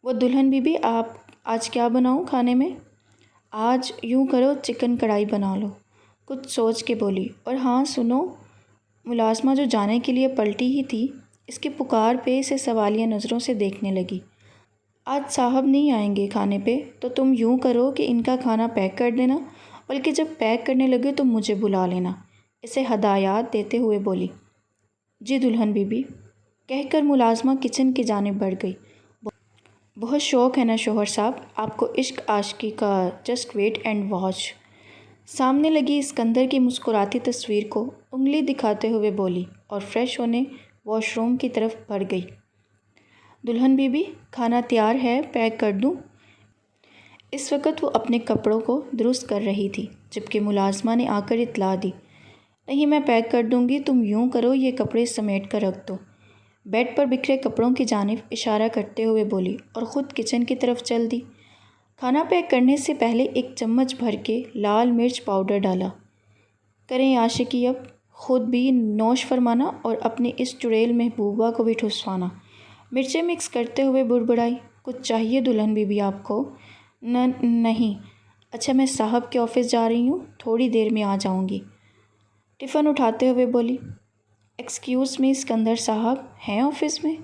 Speaker 1: وہ دلہن بی بی آپ آج کیا بناؤں کھانے میں؟ آج یوں کرو چکن کڑھائی بنا لو، کچھ سوچ کے بولی۔ اور ہاں سنو، ملازمہ جو جانے کے لیے پلٹی ہی تھی، اس کی پکار پہ اسے سوالیہ نظروں سے دیکھنے لگی۔ آج صاحب نہیں آئیں گے کھانے پہ، تو تم یوں کرو کہ ان کا کھانا پیک کر دینا، بلکہ جب پیک کرنے لگے تو مجھے بلا لینا، اسے ہدایات دیتے ہوئے بولی۔ جی دلہن بی بی، کہہ کر ملازمہ کچن کی جانب بڑھ گئی۔ بہت شوق ہے نا شوہر صاحب آپ کو عشق عاشقی کا، جسٹ ویٹ اینڈ واچ۔ سامنے لگی اسکندر کی مسکراتی تصویر کو انگلی دکھاتے ہوئے بولی، اور فریش ہونے واش روم کی طرف بڑھ گئی۔ دلہن بی بی کھانا تیار ہے، پیک کر دوں؟ اس وقت وہ اپنے کپڑوں کو درست کر رہی تھی، جبکہ ملازمہ نے آ کر اطلاع دی۔ نہیں میں پیک کر دوں گی، تم یوں کرو یہ کپڑے سمیٹ کر رکھ دو۔ بیڈ پر بکھرے کپڑوں کی جانب اشارہ کرتے ہوئے بولی، اور خود کچن کی طرف چل دی۔ کھانا پیک کرنے سے پہلے 1 چمچ بھر کے لال مرچ پاؤڈر ڈالا۔ کریں عاشقی اب، خود بھی نوش فرمانا اور اپنی اس چڑیل محبوبہ کو بھی ٹھسوانا۔ مرچیں مکس کرتے ہوئے بڑبڑائی۔ کچھ چاہیے دلہن بی بی آپ کو؟ نہیں۔ اچھا میں صاحب کے آفس جا رہی ہوں، تھوڑی دیر میں آ جاؤں گی۔ ٹفن اٹھاتے ہوئے بولی۔ ایکسکیوز می اسکندر صاحب ہیں آفس میں؟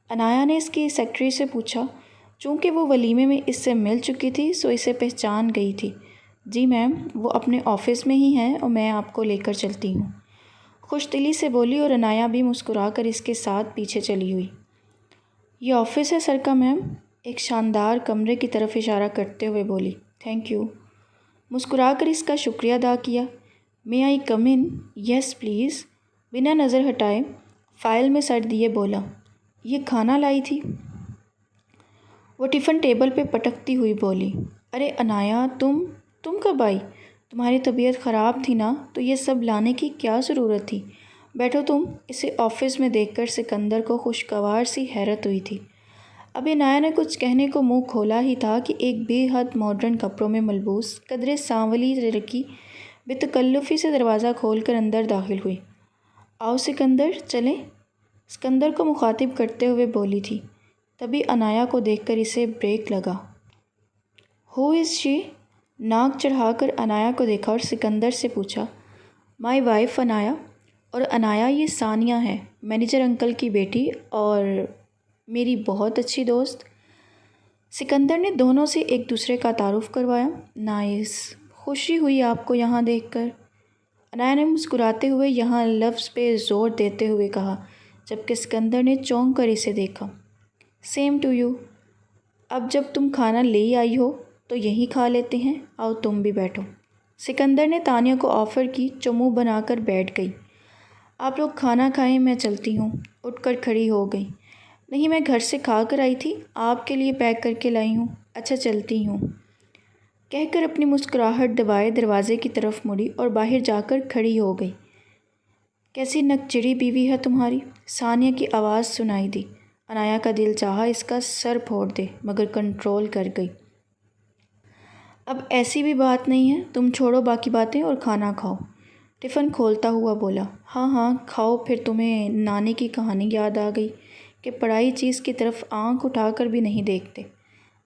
Speaker 1: عنایا نے اس کی سیکرٹری سے پوچھا۔ چونکہ وہ ولیمے میں اس سے مل چکی تھی سو اسے پہچان گئی تھی۔ جی میم، وہ اپنے آفس میں ہی ہیں اور میں آپ کو لے کر چلتی ہوں، خوش دلی سے بولی، اور عنایا بھی مسکرا کر اس کے ساتھ پیچھے چلی ہوئی۔ یہ آفس ہے سر کا میم، ایک شاندار کمرے کی طرف اشارہ کرتے ہوئے بولی۔ تھینک یو، مسکرا کر اس کا شکریہ ادا کیا۔ مے آئی کم ان؟ یس پلیز، بنا نظر ہٹائے فائل میں سر دیے بولا۔ یہ کھانا لائی تھی؟ وہ ٹفن ٹیبل پہ پٹکتی ہوئی بولی۔ ارے عنایا تم کب آئی؟ تمہاری طبیعت خراب تھی نا، تو یہ سب لانے کی کیا ضرورت تھی؟ بیٹھو تم۔ اسے آفس میں دیکھ کر سکندر کو خوشگوار سی حیرت ہوئی تھی۔ ابھی عنایا نے کچھ کہنے کو منہ کھولا ہی تھا کہ ایک بے حد ماڈرن کپڑوں میں ملبوس قدرے سانولی لڑکی بے تکلفی سے دروازہ کھول کر اندر داخل ہوئی۔ آؤ سکندر چلیں، سکندر کو مخاطب کرتے ہوئے بولی تھی، تبھی عنایا کو دیکھ کر اسے بریک لگا۔ ہو از شی؟ ناک چڑھا کر عنایا کو دیکھا اور سکندر سے پوچھا۔ My wife Inaya. اور عنایا یہ ثانیہ ہے، مینیجر انکل کی بیٹی اور میری بہت اچھی دوست۔ سکندر نے دونوں سے ایک دوسرے کا تعارف کروایا۔ نائس، خوشی ہوئی آپ کو یہاں دیکھ کر، عنایا نے مسکراتے ہوئے یہاں لفظ پہ زور دیتے ہوئے کہا، جبکہ سکندر نے چونک کر اسے دیکھا۔ سیم ٹو یو، اب جب تم کھانا لے آئی ہو تو یہیں کھا لیتے ہیں، آؤ تم بھی بیٹھو۔ سکندر نے تانیہ کو آفر کی جو منہ بنا کر بیٹھ گئی۔ آپ لوگ کھانا کھائیں، میں چلتی ہوں۔ اٹھ کر کھڑی ہو گئی۔ نہیں، میں گھر سے کھا کر آئی تھی، آپ کے لیے پیک کر کے لائی ہوں۔ اچھا چلتی ہوں، کہہ کر اپنی مسکراہٹ دبائے دروازے کی طرف مڑی اور باہر جا کر کھڑی ہو گئی۔ کیسی نک چڑی بیوی ہے تمہاری، ثانیہ کی آواز سنائی دی۔ عنایا کا دل چاہا اس کا سر پھوڑ دے مگر کنٹرول کر گئی۔ اب ایسی بھی بات نہیں ہے، تم چھوڑو باقی باتیں اور کھانا کھاؤ، ٹفن کھولتا ہوا بولا۔ ہاں ہاں کھاؤ، پھر تمہیں نانی کی کہانی یاد آ گئی کہ پڑائی چیز کی طرف آنکھ اٹھا کر بھی نہیں دیکھتے،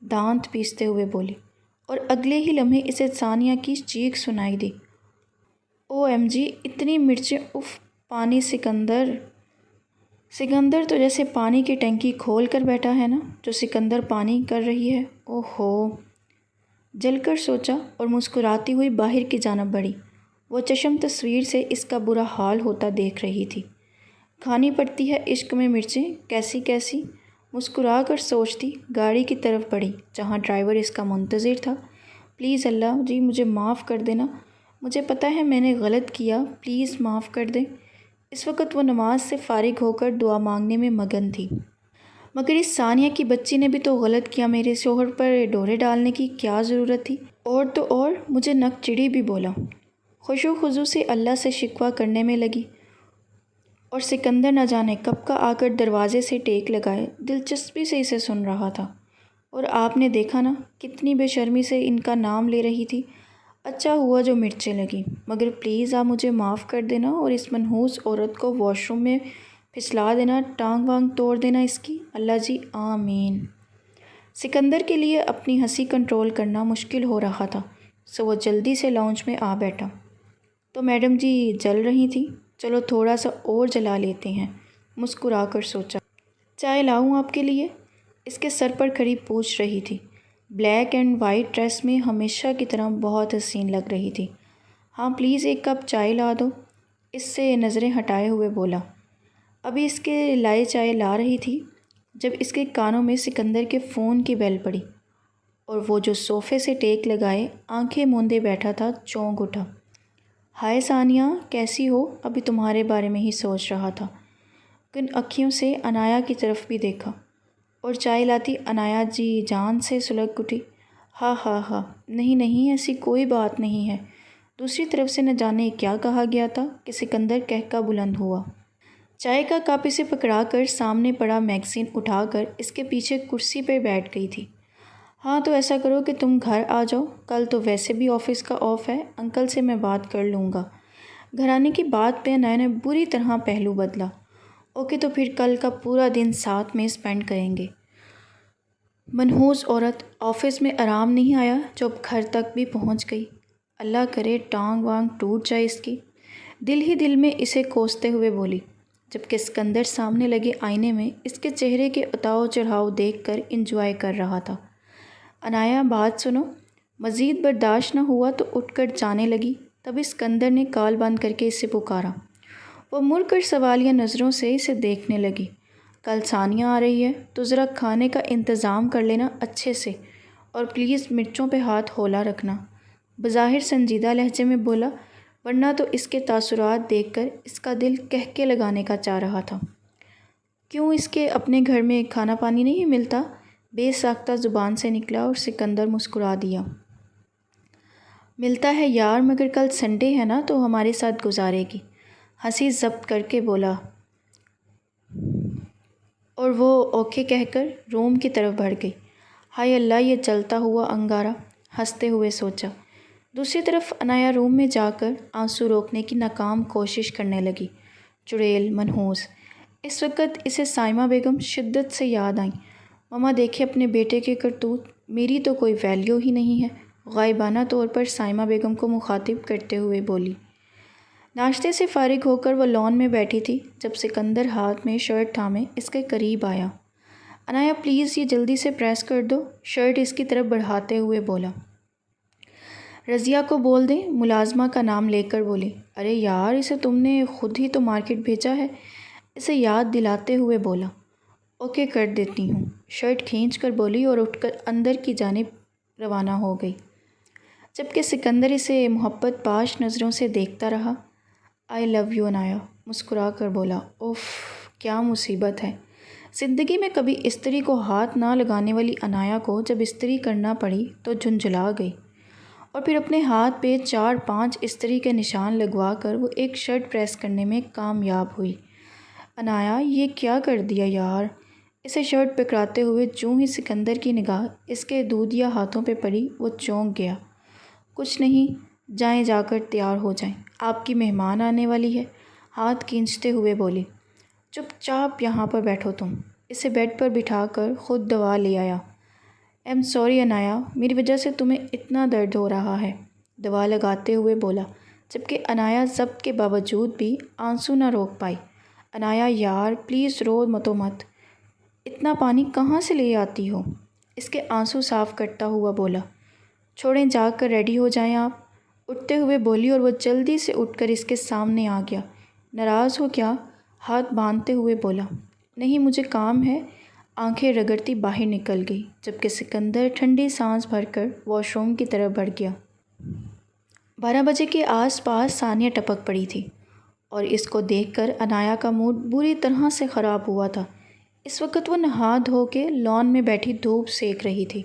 Speaker 1: دانت پیستے ہوئے بولی، اور اگلے ہی لمحے اسے ثانیہ کی چیخ سنائی دی۔ او ایم جی، اتنی مرچیں، اف پانی! سکندر تو جیسے پانی کی ٹنکی کھول کر بیٹھا ہے نا، جو سکندر پانی کر رہی ہے۔ او ہو، جل کر سوچا اور مسکراتی ہوئی باہر کی جانب بڑھی۔ وہ چشم تصویر سے اس کا برا حال ہوتا دیکھ رہی تھی۔ کھانی پڑتی ہے عشق میں مرچیں، کیسی کیسی، مسکرا کر سوچتی گاڑی کی طرف بڑھی جہاں ڈرائیور اس کا منتظر تھا۔ پلیز اللہ جی مجھے معاف کر دینا، مجھے پتہ ہے میں نے غلط کیا، پلیز معاف کر دیں۔ اس وقت وہ نماز سے فارغ ہو کر دعا مانگنے میں مگن تھی۔ مگر اس ثانیہ کی بچی نے بھی تو غلط کیا، میرے شوہر پر ڈورے ڈالنے کی کیا ضرورت تھی؟ اور تو اور مجھے نک چڑی بھی بولا۔ خشوع خضوع سے اللہ سے شکوہ کرنے میں لگی، اور سکندر نہ جانے کب کا آ کر دروازے سے ٹیک لگائے دلچسپی سے اسے سن رہا تھا۔ اور آپ نے دیکھا نا کتنی بے شرمی سے ان کا نام لے رہی تھی۔ اچھا ہوا جو مرچیں لگیں، مگر پلیز آپ مجھے معاف کر دینا اور اس منحوس عورت کو واش روم میں پھسلا دینا، ٹانگ وانگ توڑ دینا اس کی، اللہ جی آمین۔ سکندر کے لیے اپنی ہنسی کنٹرول کرنا مشکل ہو رہا تھا، سو وہ جلدی سے لاؤنج میں آ بیٹھا۔ تو میڈم جی جل رہی تھی، چلو تھوڑا سا اور جلا لیتے ہیں، مسکرا کر سوچا۔ چائے لاؤں آپ کے لیے؟ اس کے سر پر کھڑی پوچھ رہی تھی۔ بلیک اینڈ وائٹ ڈریس میں ہمیشہ کی طرح بہت حسین لگ رہی تھی۔ ہاں پلیز ایک کپ چائے لا دو، اس سے نظریں ہٹائے ہوئے بولا۔ ابھی اس کے لائے چائے لا رہی تھی جب اس کے کانوں میں سکندر کے فون کی بیل پڑی، اور وہ جو صوفے سے ٹیک لگائے آنکھیں موندے بیٹھا تھا چونک اٹھا۔ ہائے ثانیہ، کیسی ہو؟ ابھی تمہارے بارے میں ہی سوچ رہا تھا۔ کن اکھیوں سے عنایا کی طرف بھی دیکھا اور چائے لاتی عنایا جی جان سے سلگ اٹھی۔ ہاں ہاں ہاں، نہیں نہیں ایسی کوئی بات نہیں ہے۔ دوسری طرف سے نہ جانے کیا کہا گیا تھا کہ سکندر کہکا بلند ہوا۔ چائے کا کپ اسے پکڑا کر سامنے پڑا میگزین اٹھا کر اس کے پیچھے کرسی پر بیٹھ گئی تھی۔ ہاں تو ایسا کرو کہ تم گھر آ جاؤ، کل تو ویسے بھی آفس کا آف ہے، انکل سے میں بات کر لوں گا۔ گھر آنے کی بات پہ عنایا نے بری طرح پہلو بدلا۔ اوکے تو پھر کل کا پورا دن ساتھ میں اسپینڈ کریں گے۔ منحوس عورت، آفس میں آرام نہیں آیا جو اب گھر تک بھی پہنچ گئی۔ اللہ کرے ٹانگ وانگ ٹوٹ جائے اس کی، دل ہی دل میں اسے کوستے ہوئے بولی، جبکہ سکندر سامنے لگے آئینے میں اس کے چہرے کے اتاؤ چڑھاؤ دیکھ کر انجوائے کر رہا تھا۔ عنایا بات سنو۔ مزید برداشت نہ ہوا تو اٹھ کر جانے لگی، تبھی سکندر نے کال بند کر کے اسے پکارا۔ وہ مڑ کر سوالیہ نظروں سے اسے دیکھنے لگی۔ کل ثانیہ آ رہی ہے تو ذرا کھانے کا انتظام کر لینا اچھے سے، اور پلیز مرچوں پہ ہاتھ ہولا رکھنا، بظاہر سنجیدہ لہجے میں بولا، ورنہ تو اس کے تاثرات دیکھ کر اس کا دل کہکے لگانے کا چاہ رہا تھا۔ کیوں اس کے اپنے گھر میں کھانا پانی نہیں ملتا؟ بے ساختہ زبان سے نکلا اور سکندر مسکرا دیا۔ ملتا ہے یار، مگر کل سنڈے ہے نا تو ہمارے ساتھ گزارے گی، ہنسی ضبط کر کے بولا، اور وہ اوکے کہہ کر روم کی طرف بڑھ گئی۔ ہائے اللہ، یہ جلتا ہوا انگارہ، ہنستے ہوئے سوچا۔ دوسری طرف عنایا روم میں جا کر آنسو روکنے کی ناکام کوشش کرنے لگی۔ چڑیل، منحوس! اس وقت اسے سائمہ بیگم شدت سے یاد آئیں۔ ماما دیکھے اپنے بیٹے کے کرتوت، میری تو کوئی ویلیو ہی نہیں ہے، غائبانہ طور پر سائمہ بیگم کو مخاطب کرتے ہوئے بولی۔ ناشتے سے فارغ ہو کر وہ لان میں بیٹھی تھی جب سکندر ہاتھ میں شرٹ تھامے اس کے قریب آیا۔ عنایا پلیز یہ جلدی سے پریس کر دو، شرٹ اس کی طرف بڑھاتے ہوئے بولا۔ رضیہ کو بول دیں، ملازمہ کا نام لے کر بولی۔ ارے یار، اسے تم نے خود ہی تو مارکیٹ بھیجا ہے، اسے یاد دلاتے ہوئے بولا۔ اوکے کر دیتی ہوں، شرٹ کھینچ کر بولی اور اٹھ کر اندر کی جانب روانہ ہو گئی۔ جبکہ سکندر اسے محبت باش نظروں سے دیکھتا رہا۔ آئی لو یو عنایا، مسکرا کر بولا۔ اوف، کیا مصیبت ہے! زندگی میں کبھی استری کو ہاتھ نہ لگانے والی عنایا کو جب استری کرنا پڑی تو جھنجھلا گئی، اور پھر اپنے ہاتھ پہ 4-5 استری کے نشان لگوا کر وہ ایک شرٹ پریس کرنے میں کامیاب ہوئی۔ عنایا، یہ کیا کر دیا یار! اسے شرٹ پکڑاتے ہوئے جوں ہی سکندر کی نگاہ اس کے دودیا ہاتھوں پہ پڑی وہ چونک گیا۔ کچھ نہیں، جائیں جا کر تیار ہو جائیں، آپ کی مہمان آنے والی ہے، ہاتھ کھینچتے ہوئے بولی۔ چپ چاپ یہاں پر بیٹھو تم، اسے بیڈ پر بٹھا کر خود دوا لے آیا۔ ایم سوری عنایا، میری وجہ سے تمہیں اتنا درد ہو رہا ہے، دوا لگاتے ہوئے بولا، جبکہ عنایا ضبط کے باوجود بھی آنسو نہ روک پائی۔ عنایا یار پلیز رو مت، اتنا پانی کہاں سے لے آتی ہو؟ اس کے آنسو صاف کرتا ہوا بولا۔ چھوڑیں، جا کر ریڈی ہو جائیں آپ، اٹھتے ہوئے بولی، اور وہ جلدی سے اٹھ کر اس کے سامنے آ گیا۔ ناراض ہو کیا؟ ہاتھ باندھتے ہوئے بولا۔ نہیں، مجھے کام ہے، آنکھیں رگڑتی باہر نکل گئی، جبکہ سکندر ٹھنڈی سانس بھر کر واش روم کی طرف بڑھ گیا۔ 12 بجے کے آس پاس ثانیہ ٹپک پڑی تھی، اور اس کو دیکھ کر عنایا کا موڈ بری طرح سے خراب ہوا تھا۔ اس وقت وہ نہا دھو کے لان میں بیٹھی دھوپ سیک رہی تھی۔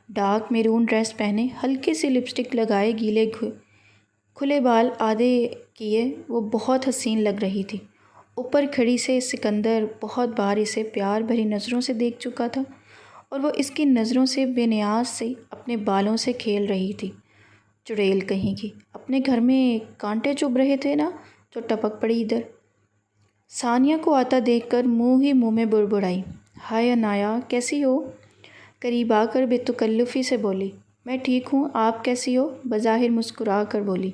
Speaker 1: ڈارک میرون ڈریس پہنے، ہلکی سی لپسٹک لگائے، گیلے کھلے بال آدھے کیے، وہ بہت حسین لگ رہی تھی۔ اوپر کھڑی سے سکندر بہت بار اسے پیار بھری نظروں سے دیکھ چکا تھا، اور وہ اس کی نظروں سے بے نیاز سے اپنے بالوں سے کھیل رہی تھی۔ چڑیل کہیں کی، اپنے گھر میں کانٹے چبھ رہے تھے نا، تو ٹپک پڑی ادھر۔ ثانیہ کو آتا دیکھ کر منہ ہی منہ میں بڑبڑائی۔ ہائے عنایا، کیسی ہو؟ قریب آ کر بے تکلفی سے بولی۔ میں ٹھیک ہوں، آپ کیسی ہو؟ بظاہر مسکرا کر بولی۔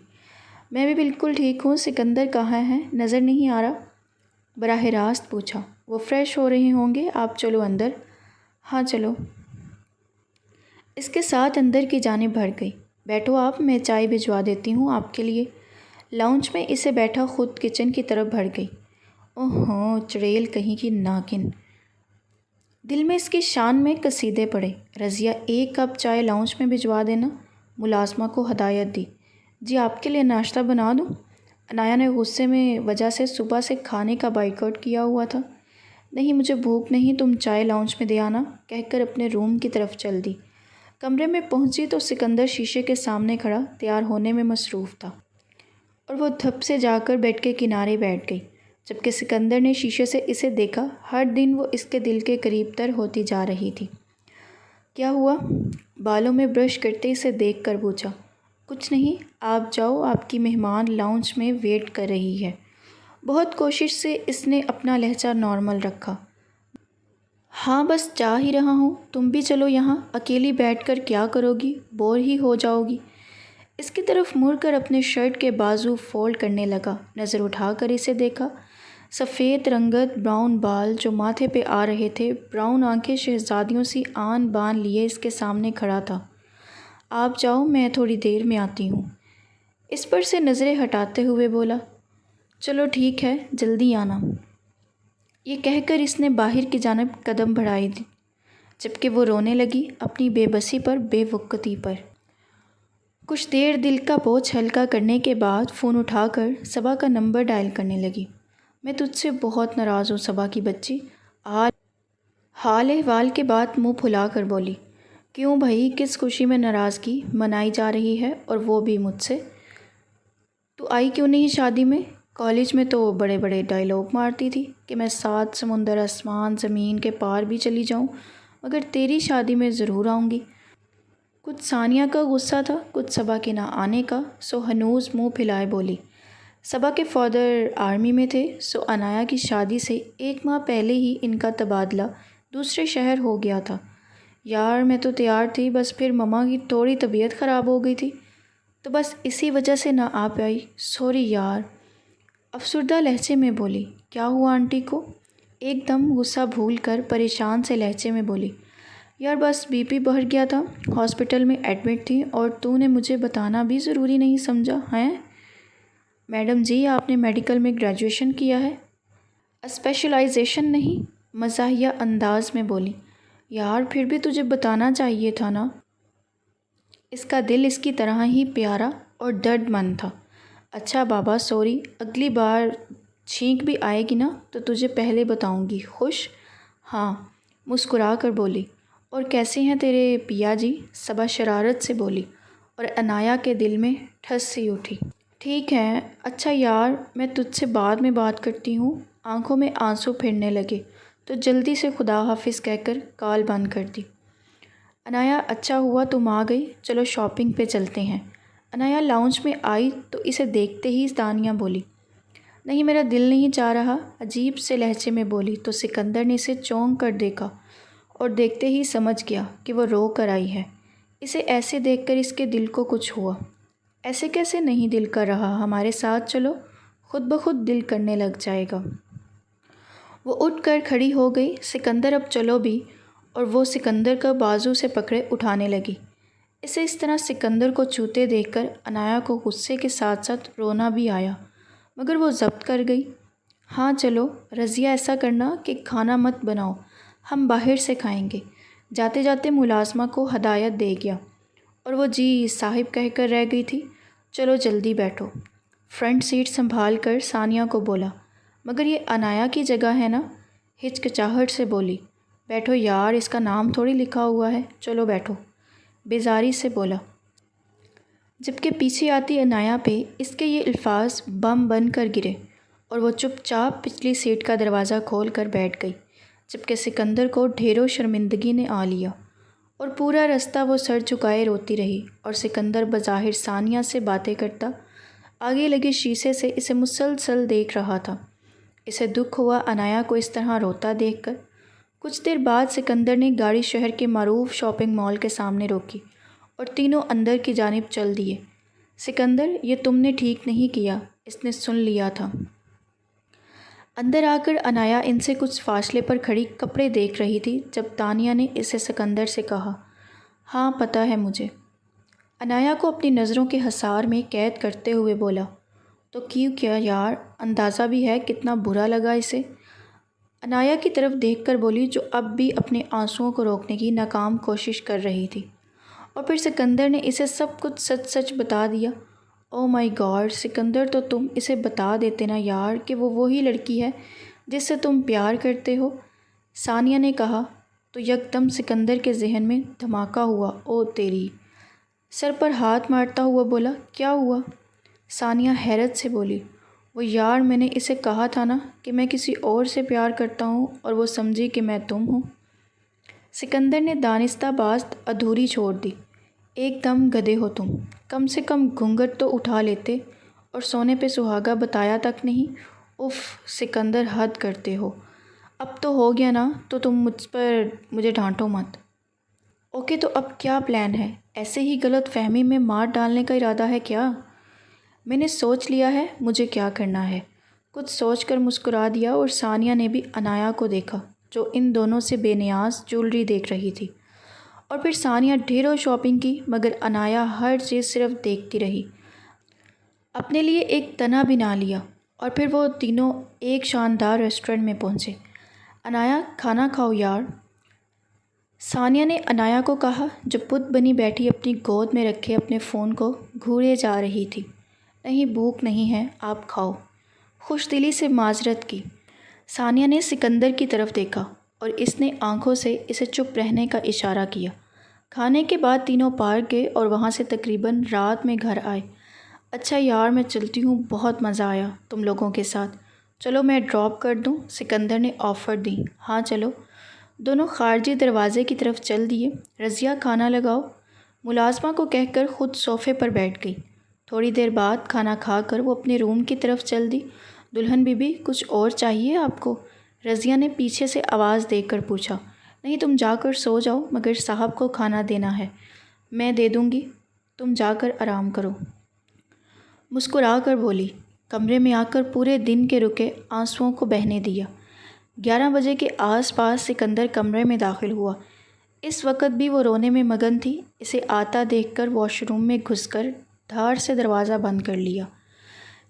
Speaker 1: میں بھی بالکل ٹھیک ہوں، سکندر کہاں ہے؟ نظر نہیں آ رہا؟ براہ راست پوچھا۔ وہ فریش ہو رہے ہوں گے، آپ چلو اندر۔ ہاں چلو۔ اس کے ساتھ اندر کی جانب بڑھ گئی۔ بیٹھو آپ، میں چائے بھجوا دیتی ہوں آپ کے لیے۔ لاؤنج میں اسے بیٹھا خود کچن کی طرف بڑھ گئی۔ اوہو، چڑیل کہیں کی ناگن! دل میں اس کی شان میں قصیدے پڑے۔ رضیہ، 1 کپ چائے لاؤنج میں بھجوا دینا، ملازمہ کو ہدایت دی۔ جی، آپ کے لیے ناشتہ بنا دوں؟ عنایا نے غصے میں وجہ سے صبح سے کھانے کا بائیکاٹ کیا ہوا تھا۔ نہیں، مجھے بھوک نہیں، تم چائے لاؤنج میں دے آنا، کہہ کر اپنے روم کی طرف چل دی۔ کمرے میں پہنچی تو سکندر شیشے کے سامنے کھڑا تیار ہونے میں مصروف تھا، اور وہ دھپ سے جا کر بیڈ کے کنارے بیٹھ گئی۔ جبکہ سکندر نے شیشے سے اسے دیکھا، ہر دن وہ اس کے دل کے قریب تر ہوتی جا رہی تھی۔ کیا ہوا؟ بالوں میں برش کرتے اسے دیکھ کر پوچھا۔ کچھ نہیں، آپ جاؤ، آپ کی مہمان لاؤنج میں ویٹ کر رہی ہے۔ بہت کوشش سے اس نے اپنا لہجہ نارمل رکھا۔ ہاں بس جا ہی رہا ہوں، تم بھی چلو، یہاں اکیلی بیٹھ کر کیا کرو گی، بور ہی ہو جاؤ گی۔ اس کی طرف مڑ کر اپنے شرٹ کے بازو فولڈ کرنے لگا، نظر اٹھا کر اسے دیکھا۔ سفید رنگت براؤن بال جو ماتھے پہ آ رہے تھے، براؤن آنکھیں شہزادیوں سی آن بان لیے اس کے سامنے کھڑا تھا۔ آپ جاؤ، میں تھوڑی دیر میں آتی ہوں، اس پر سے نظریں ہٹاتے ہوئے بولا۔ چلو ٹھیک ہے، جلدی آنا۔ یہ کہہ کر اس نے باہر کی جانب قدم بڑھائے دی، جبکہ وہ رونے لگی اپنی بے بسی پر، بے وقتی پر۔ کچھ دیر دل کا بوجھ ہلکا کرنے کے بعد فون اٹھا کر صبا کا نمبر ڈائل کرنے لگی۔ میں تجھ سے بہت ناراض ہوں صبا کی بچی، حال احوال کے بعد منہ پھلا کر بولی۔ کیوں بھائی، کس خوشی میں ناراضگی منائی جا رہی ہے، اور وہ بھی مجھ سے؟ تو آئی کیوں نہیں شادی میں؟ کالج میں تو بڑے بڑے ڈائلاگ مارتی تھی کہ میں 7 سمندر آسمان زمین کے پار بھی چلی جاؤں، مگر تیری شادی میں ضرور آؤں گی۔ کچھ ثانیہ کا غصہ تھا، کچھ صبا کے نہ آنے کا، سو ہنوز منہ پھلائے بولی۔ صبا کے فادر آرمی میں تھے، سو عنایا کی شادی سے 1 ماہ پہلے ہی ان کا تبادلہ دوسرے شہر ہو گیا تھا۔ یار میں تو تیار تھی، بس پھر مما کی تھوڑی طبیعت خراب ہو گئی تھی، تو بس اسی وجہ سے نہ آ پائی، سوری یار۔ افسردہ لہجے میں بولی۔ کیا ہوا آنٹی کو؟ ایک دم غصہ بھول کر پریشان سے لہجے میں بولی۔ یار بس بی پی بڑھ گیا تھا، ہاسپٹل میں ایڈمٹ تھی، اور تو نے مجھے بتانا بھی ضروری نہیں سمجھا ہے؟ میڈم جی، آپ نے میڈیکل میں گریجویشن کیا ہے، اسپیشلائزیشن نہیں، مزاحیہ انداز میں بولی۔ یار پھر بھی تجھے بتانا چاہیے تھا نا۔ اس کا دل اس کی طرح ہی پیارا اور درد مند تھا۔ اچھا بابا سوری، اگلی بار چھینک بھی آئے گی نا تو تجھے پہلے بتاؤں گی، خوش؟ ہاں، مسکرا کر بولی۔ اور کیسے ہیں تیرے پیا جی؟ صبا شرارت سے بولی اور عنایا کے دل میں ٹھس سی اٹھی۔ ٹھیک ہے، اچھا یار، میں تجھ سے بعد میں بات کرتی ہوں۔ آنکھوں میں آنسو پھرنے لگے تو جلدی سے خدا حافظ کہہ کر کال بند کر دی۔ عنایا اچھا ہوا تم آ گئی، چلو شاپنگ پہ چلتے ہیں۔ عنایا لاؤنج میں آئی تو اسے دیکھتے ہی دانیہ بولی، نہیں میرا دل نہیں چاہ رہا، عجیب سے لہجے میں بولی تو سکندر نے اسے چونک کر دیکھا اور دیکھتے ہی سمجھ گیا کہ وہ رو کر آئی ہے۔ اسے ایسے دیکھ کر اس کے دل کو کچھ ہوا۔ ایسے کیسے نہیں دل کر رہا، ہمارے ساتھ چلو، خود بخود دل کرنے لگ جائے گا۔ وہ اٹھ کر کھڑی ہو گئی، سکندر اب چلو بھی، اور وہ سکندر کا بازو سے پکڑے اٹھانے لگی۔ اسے اس طرح سکندر کو چھوتے دیکھ کر عنایا کو غصے کے ساتھ ساتھ رونا بھی آیا، مگر وہ ضبط کر گئی۔ ہاں چلو، رضیہ ایسا کرنا کہ کھانا مت بناؤ، ہم باہر سے کھائیں گے۔ جاتے جاتے ملازمہ کو ہدایت دے گیا اور وہ جی صاحب کہہ کر رہ گئی تھی۔ چلو جلدی بیٹھو، فرنٹ سیٹ سنبھال کر ثانیہ کو بولا۔ مگر یہ عنایا کی جگہ ہے نا، ہچکچاہٹ سے بولی۔ بیٹھو یار، اس کا نام تھوڑی لکھا ہوا ہے، چلو بیٹھو، بیزاری سے بولا۔ جبکہ پیچھے آتی عنایا پہ اس کے یہ الفاظ بم بن کر گرے اور وہ چپ چاپ پچھلی سیٹ کا دروازہ کھول کر بیٹھ گئی، جبکہ سکندر کو ڈھیروں شرمندگی نے آ لیا اور پورا رستہ وہ سر جھکائے روتی رہی، اور سکندر بظاہر ثانیہ سے باتیں کرتا آگے لگے شیشے سے اسے مسلسل دیکھ رہا تھا۔ اسے دکھ ہوا عنایا کو اس طرح روتا دیکھ کر۔ کچھ دیر بعد سکندر نے گاڑی شہر کے معروف شاپنگ مال کے سامنے روکی اور تینوں اندر کی جانب چل دیے۔ سکندر، یہ تم نے ٹھیک نہیں کیا، اس نے سن لیا تھا۔ اندر آ کر عنایا ان سے کچھ فاصلے پر کھڑی کپڑے دیکھ رہی تھی جب دانیہ نے اسے سکندر سے کہا، ہاں پتہ ہے مجھے۔ عنایا کو اپنی نظروں کے حصار میں قید کرتے ہوئے بولا، تو کیوں کیا یار، اندازہ بھی ہے کتنا برا لگا اسے؟ عنایا کی طرف دیکھ کر بولی، جو اب بھی اپنے آنسوؤں کو روکنے کی ناکام کوشش کر رہی تھی۔ اور پھر سکندر نے اسے سب کچھ سچ سچ بتا دیا۔ او مائی گاڈ سکندر، تو تم اسے بتا دیتے نا یار کہ وہ وہی لڑکی ہے جس سے تم پیار کرتے ہو، ثانیہ نے کہا تو یکدم سکندر کے ذہن میں دھماکہ ہوا۔ او تیری! سر پر ہاتھ مارتا ہوا بولا، کیا ہوا؟ ثانیہ حیرت سے بولی، وہ یار میں نے اسے کہا تھا نا کہ میں کسی اور سے پیار کرتا ہوں اور وہ سمجھی کہ میں تم ہوں۔ سکندر نے دانستہ بات ادھوری چھوڑ دی، ایک دم گدھے ہو تم، کم سے کم گھونگھٹ تو اٹھا لیتے، اور سونے پہ سہاگا بتایا تک نہیں۔ اف سکندر، حد کرتے ہو، اب تو ہو گیا نا، تو تم مجھے ڈانٹو مت۔ اوکے، تو اب کیا پلان ہے؟ ایسے ہی غلط فہمی میں مار ڈالنے کا ارادہ ہے کیا؟ میں نے سوچ لیا ہے مجھے کیا کرنا ہے، کچھ سوچ کر مسکرا دیا، اور ثانیہ نے بھی عنایا کو دیکھا جو ان دونوں سے بے نیاز جولری دیکھ رہی تھی۔ اور پھر ثانیہ ڈھیروں شاپنگ کی، مگر عنایا ہر چیز صرف دیکھتی رہی، اپنے لیے ایک تنا بھی نہ لیا۔ اور پھر وہ تینوں ایک شاندار ریسٹورنٹ میں پہنچے۔ عنایا کھانا کھاؤ یار، ثانیہ نے عنایا کو کہا جو بت بنی بیٹھی اپنی گود میں رکھے اپنے فون کو گھورے جا رہی تھی۔ نہیں بھوک نہیں ہے، آپ کھاؤ، خوش دلی سے معذرت کی۔ ثانیہ نے سکندر کی طرف دیکھا اور اس نے آنکھوں سے اسے چپ رہنے کا اشارہ کیا۔ کھانے کے بعد تینوں پارک گئے اور وہاں سے تقریباً رات میں گھر آئے۔ اچھا یار میں چلتی ہوں، بہت مزہ آیا تم لوگوں کے ساتھ، چلو میں ڈراپ کر دوں، سکندر نے آفر دی۔ ہاں چلو۔ دونوں خارجی دروازے کی طرف چل دیے۔ رضیہ کھانا لگاؤ، ملازمہ کو کہہ کر خود صوفے پر بیٹھ گئی۔ تھوڑی دیر بعد کھانا کھا کر وہ اپنے روم کی طرف چل دی۔ دلہن بی بی کچھ اور چاہیے آپ کو؟ رضیہ نے پیچھے سے آواز دے کر پوچھا۔ نہیں تم جا کر سو جاؤ، مگر صاحب کو کھانا دینا ہے۔ میں دے دوں گی، تم جا کر آرام کرو، مسکرا کر بولی۔ کمرے میں آ کر پورے دن کے رکے آنسوؤں کو بہنے دیا۔ 11 بجے کے آس پاس سکندر کمرے میں داخل ہوا۔ اس وقت بھی وہ رونے میں مگن تھی۔ اسے آتا دیکھ کر واش روم میں گھس کر دھار سے دروازہ بند کر لیا،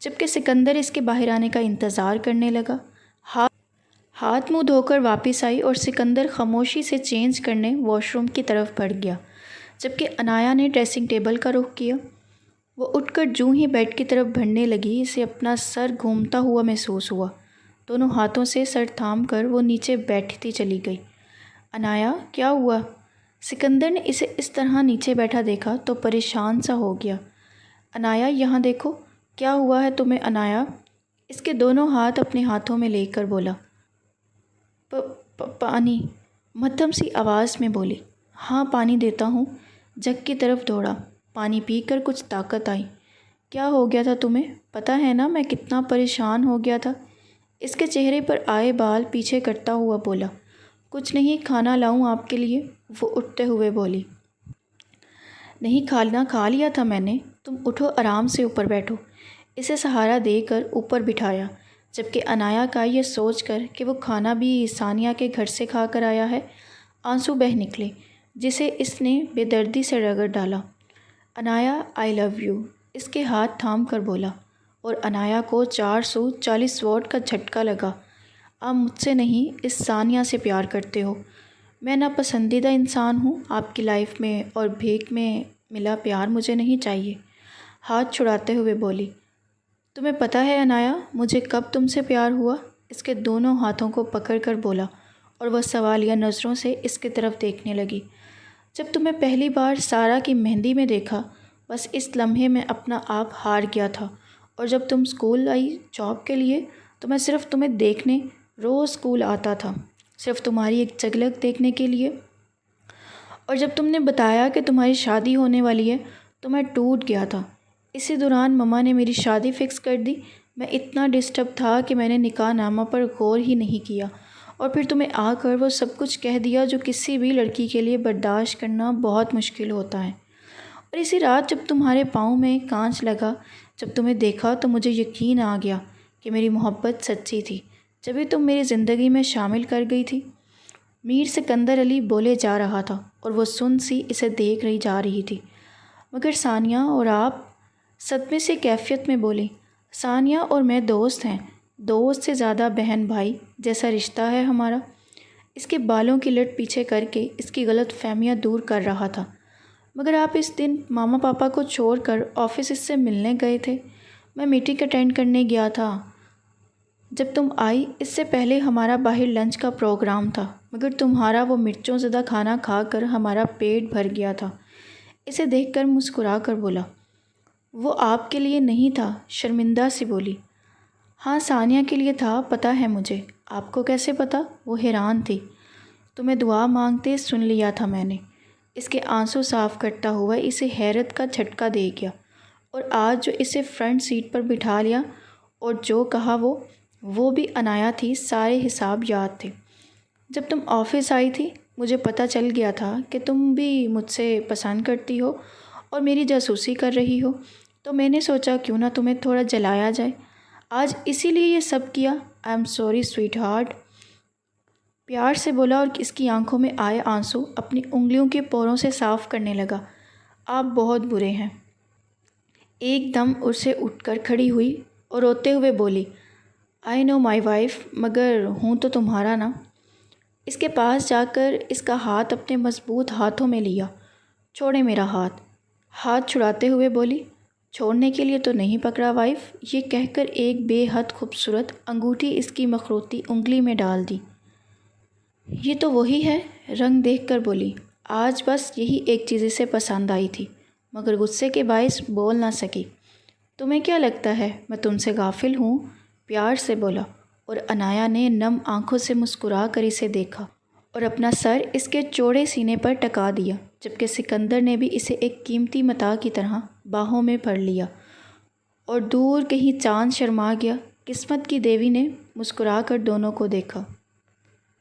Speaker 1: جبکہ سکندر اس کے باہر آنے کا انتظار کرنے لگا۔ ہاتھ منہ دھو کر واپس آئی اور سکندر خاموشی سے چینج کرنے واش روم کی طرف بڑھ گیا۔ جبکہ انایا نے ڈریسنگ ٹیبل کا رخ کیا۔ وہ اٹھ کر جوں ہی بیڈ کی طرف بڑھنے لگی، اسے اپنا سر گھومتا ہوا محسوس ہوا۔ دونوں ہاتھوں سے سر تھام کر وہ نیچے بیٹھتی چلی گئی۔ انایا، کیا ہوا؟ سکندر نے اسے اس طرح نیچے بیٹھا دیکھا تو پریشان سا ہو گیا۔ انایا، یہاں دیکھو، کیا ہوا ہے تمہیں انایا؟ اس کے دونوں ہاتھ اپنے ہاتھوں میں لے کر بولا۔ پانی، مدھم سی آواز میں بولی۔ ہاں پانی دیتا ہوں۔ جگ کی طرف دوڑا، پانی پی کر کچھ طاقت آئی۔ کیا ہو گیا تھا تمہیں؟ پتہ ہے نا میں کتنا پریشان ہو گیا تھا؟ اس کے چہرے پر آئے بال پیچھے کرتا ہوا بولا۔ کچھ نہیں، کھانا لاؤں آپ کے لیے؟ وہ اٹھتے ہوئے بولی۔ نہیں، کھانا کھا لیا تھا میں نے، تم اٹھو، آرام سے اوپر بیٹھو۔ اسے سہارا دے کر اوپر بٹھایا، جبکہ انایا کا یہ سوچ کر کہ وہ کھانا بھی ثانیہ کے گھر سے کھا کر آیا ہے، آنسو بہہ نکلے، جسے اس نے بے دردی سے رگڑ ڈالا۔ انایا، آئی لو یو، اس کے ہاتھ تھام کر بولا، اور انایا کو 440 واٹ کا جھٹکا لگا۔ آپ مجھ سے نہیں، اس ثانیہ سے پیار کرتے ہو۔ میں ناپسندیدہ انسان ہوں آپ کی لائف میں، اور بھیک میں ملا پیار مجھے نہیں چاہیے۔ ہاتھ چھڑاتے ہوئے بولی۔ تمہیں پتہ ہے انایا، مجھے کب تم سے پیار ہوا؟ اس کے دونوں ہاتھوں کو پکڑ کر بولا، اور وہ سوالیہ نظروں سے اس کی طرف دیکھنے لگی۔ جب تمہیں پہلی بار سارا کی مہندی میں دیکھا، بس اس لمحے میں اپنا آپ ہار گیا تھا، اور جب تم اسکول آئی جاب کے لیے تو میں صرف تمہیں دیکھنے روز اسکول آتا تھا، صرف تمہاری ایک جھلک دیکھنے کے لیے۔ اور جب تم نے بتایا کہ تمہاری شادی ہونے والی ہے تو میں ٹوٹ گیا تھا۔ اسی دوران مما نے میری شادی فکس کر دی۔ میں اتنا ڈسٹرب تھا کہ میں نے نکاح نامہ پر غور ہی نہیں کیا، اور پھر تمہیں آ کر وہ سب کچھ کہہ دیا جو کسی بھی لڑکی کے لیے برداشت کرنا بہت مشکل ہوتا ہے۔ اور اسی رات جب تمہارے پاؤں میں کانچ لگا، جب تمہیں دیکھا تو مجھے یقین آ گیا کہ میری محبت سچی تھی، جبھی تم میری زندگی میں شامل کر گئی تھی۔ میر سکندر علی بولے جا رہا تھا، اور وہ سن سی اسے دیکھ رہی جا رہی تھی۔ مگر ثانیہ اور آپ؟ صدمے سے کیفیت میں بولی۔ ثانیہ اور میں دوست ہیں، دوست سے زیادہ بہن بھائی جیسا رشتہ ہے ہمارا۔ اس کے بالوں کی لٹ پیچھے کر کے اس کی غلط فہمیاں دور کر رہا تھا۔ مگر آپ اس دن ماما پاپا کو چھوڑ کر آفس اس سے ملنے گئے تھے۔ میں میٹنگ اٹینڈ کرنے گیا تھا جب تم آئی۔ اس سے پہلے ہمارا باہر لنچ کا پروگرام تھا، مگر تمہارا وہ مرچوں زدہ کھانا کھا کر ہمارا پیٹ بھر گیا تھا۔ اسے دیکھ کر مسکرا کر بولا۔ وہ آپ کے لیے نہیں تھا، شرمندہ سی بولی۔ ہاں ثانیہ کے لیے تھا، پتہ ہے مجھے۔ آپ کو کیسے پتہ؟ وہ حیران تھی۔ تمہیں دعا مانگتے سن لیا تھا میں نے۔ اس کے آنسو صاف کرتا ہوا اسے حیرت کا جھٹکا دے گیا، اور آج جو اسے فرنٹ سیٹ پر بٹھا لیا اور جو کہا وہ بھی انایا تھی، سارے حساب یاد تھے۔ جب تم آفس آئی تھی مجھے پتہ چل گیا تھا کہ تم بھی مجھ سے پسند کرتی ہو اور میری جاسوسی کر رہی ہو، تو میں نے سوچا کیوں نہ تمہیں تھوڑا جلایا جائے۔ آج اسی لیے یہ سب کیا۔ I am sorry sweetheart, پیار سے بولا، اور اس کی آنکھوں میں آئے آنسو اپنی انگلیوں کے پوروں سے صاف کرنے لگا۔ آپ بہت برے ہیں۔ ایک دم اسے اٹھ کر کھڑی ہوئی اور روتے ہوئے بولی۔ آئی نو مائی وائف، مگر ہوں تو تمہارا نا۔ اس کے پاس جا کر اس کا ہاتھ اپنے مضبوط ہاتھوں میں لیا۔ چھوڑے میرا ہاتھ، ہاتھ چھڑاتے ہوئے بولی۔ چھوڑنے کے لیے تو نہیں پکڑا وائف، یہ کہہ کر ایک بے حد خوبصورت انگوٹھی اس کی مخروطی انگلی میں ڈال دی۔ یہ تو وہی ہے، رنگ دیکھ کر بولی۔ آج بس یہی ایک چیز اسے پسند آئی تھی، مگر غصے کے باعث بول نہ سکی۔ تمہیں کیا لگتا ہے میں تم سے غافل ہوں؟ پیار سے بولا، اور انایا نے نم آنکھوں سے مسکرا کر اسے دیکھا اور اپنا سر اس کے چوڑے سینے پر ٹکا دیا، جبکہ سکندر نے بھی اسے ایک قیمتی متاع کی طرح باہوں میں بھر لیا، اور دور کہیں چاند شرما گیا۔ قسمت کی دیوی نے مسکرا کر دونوں کو دیکھا۔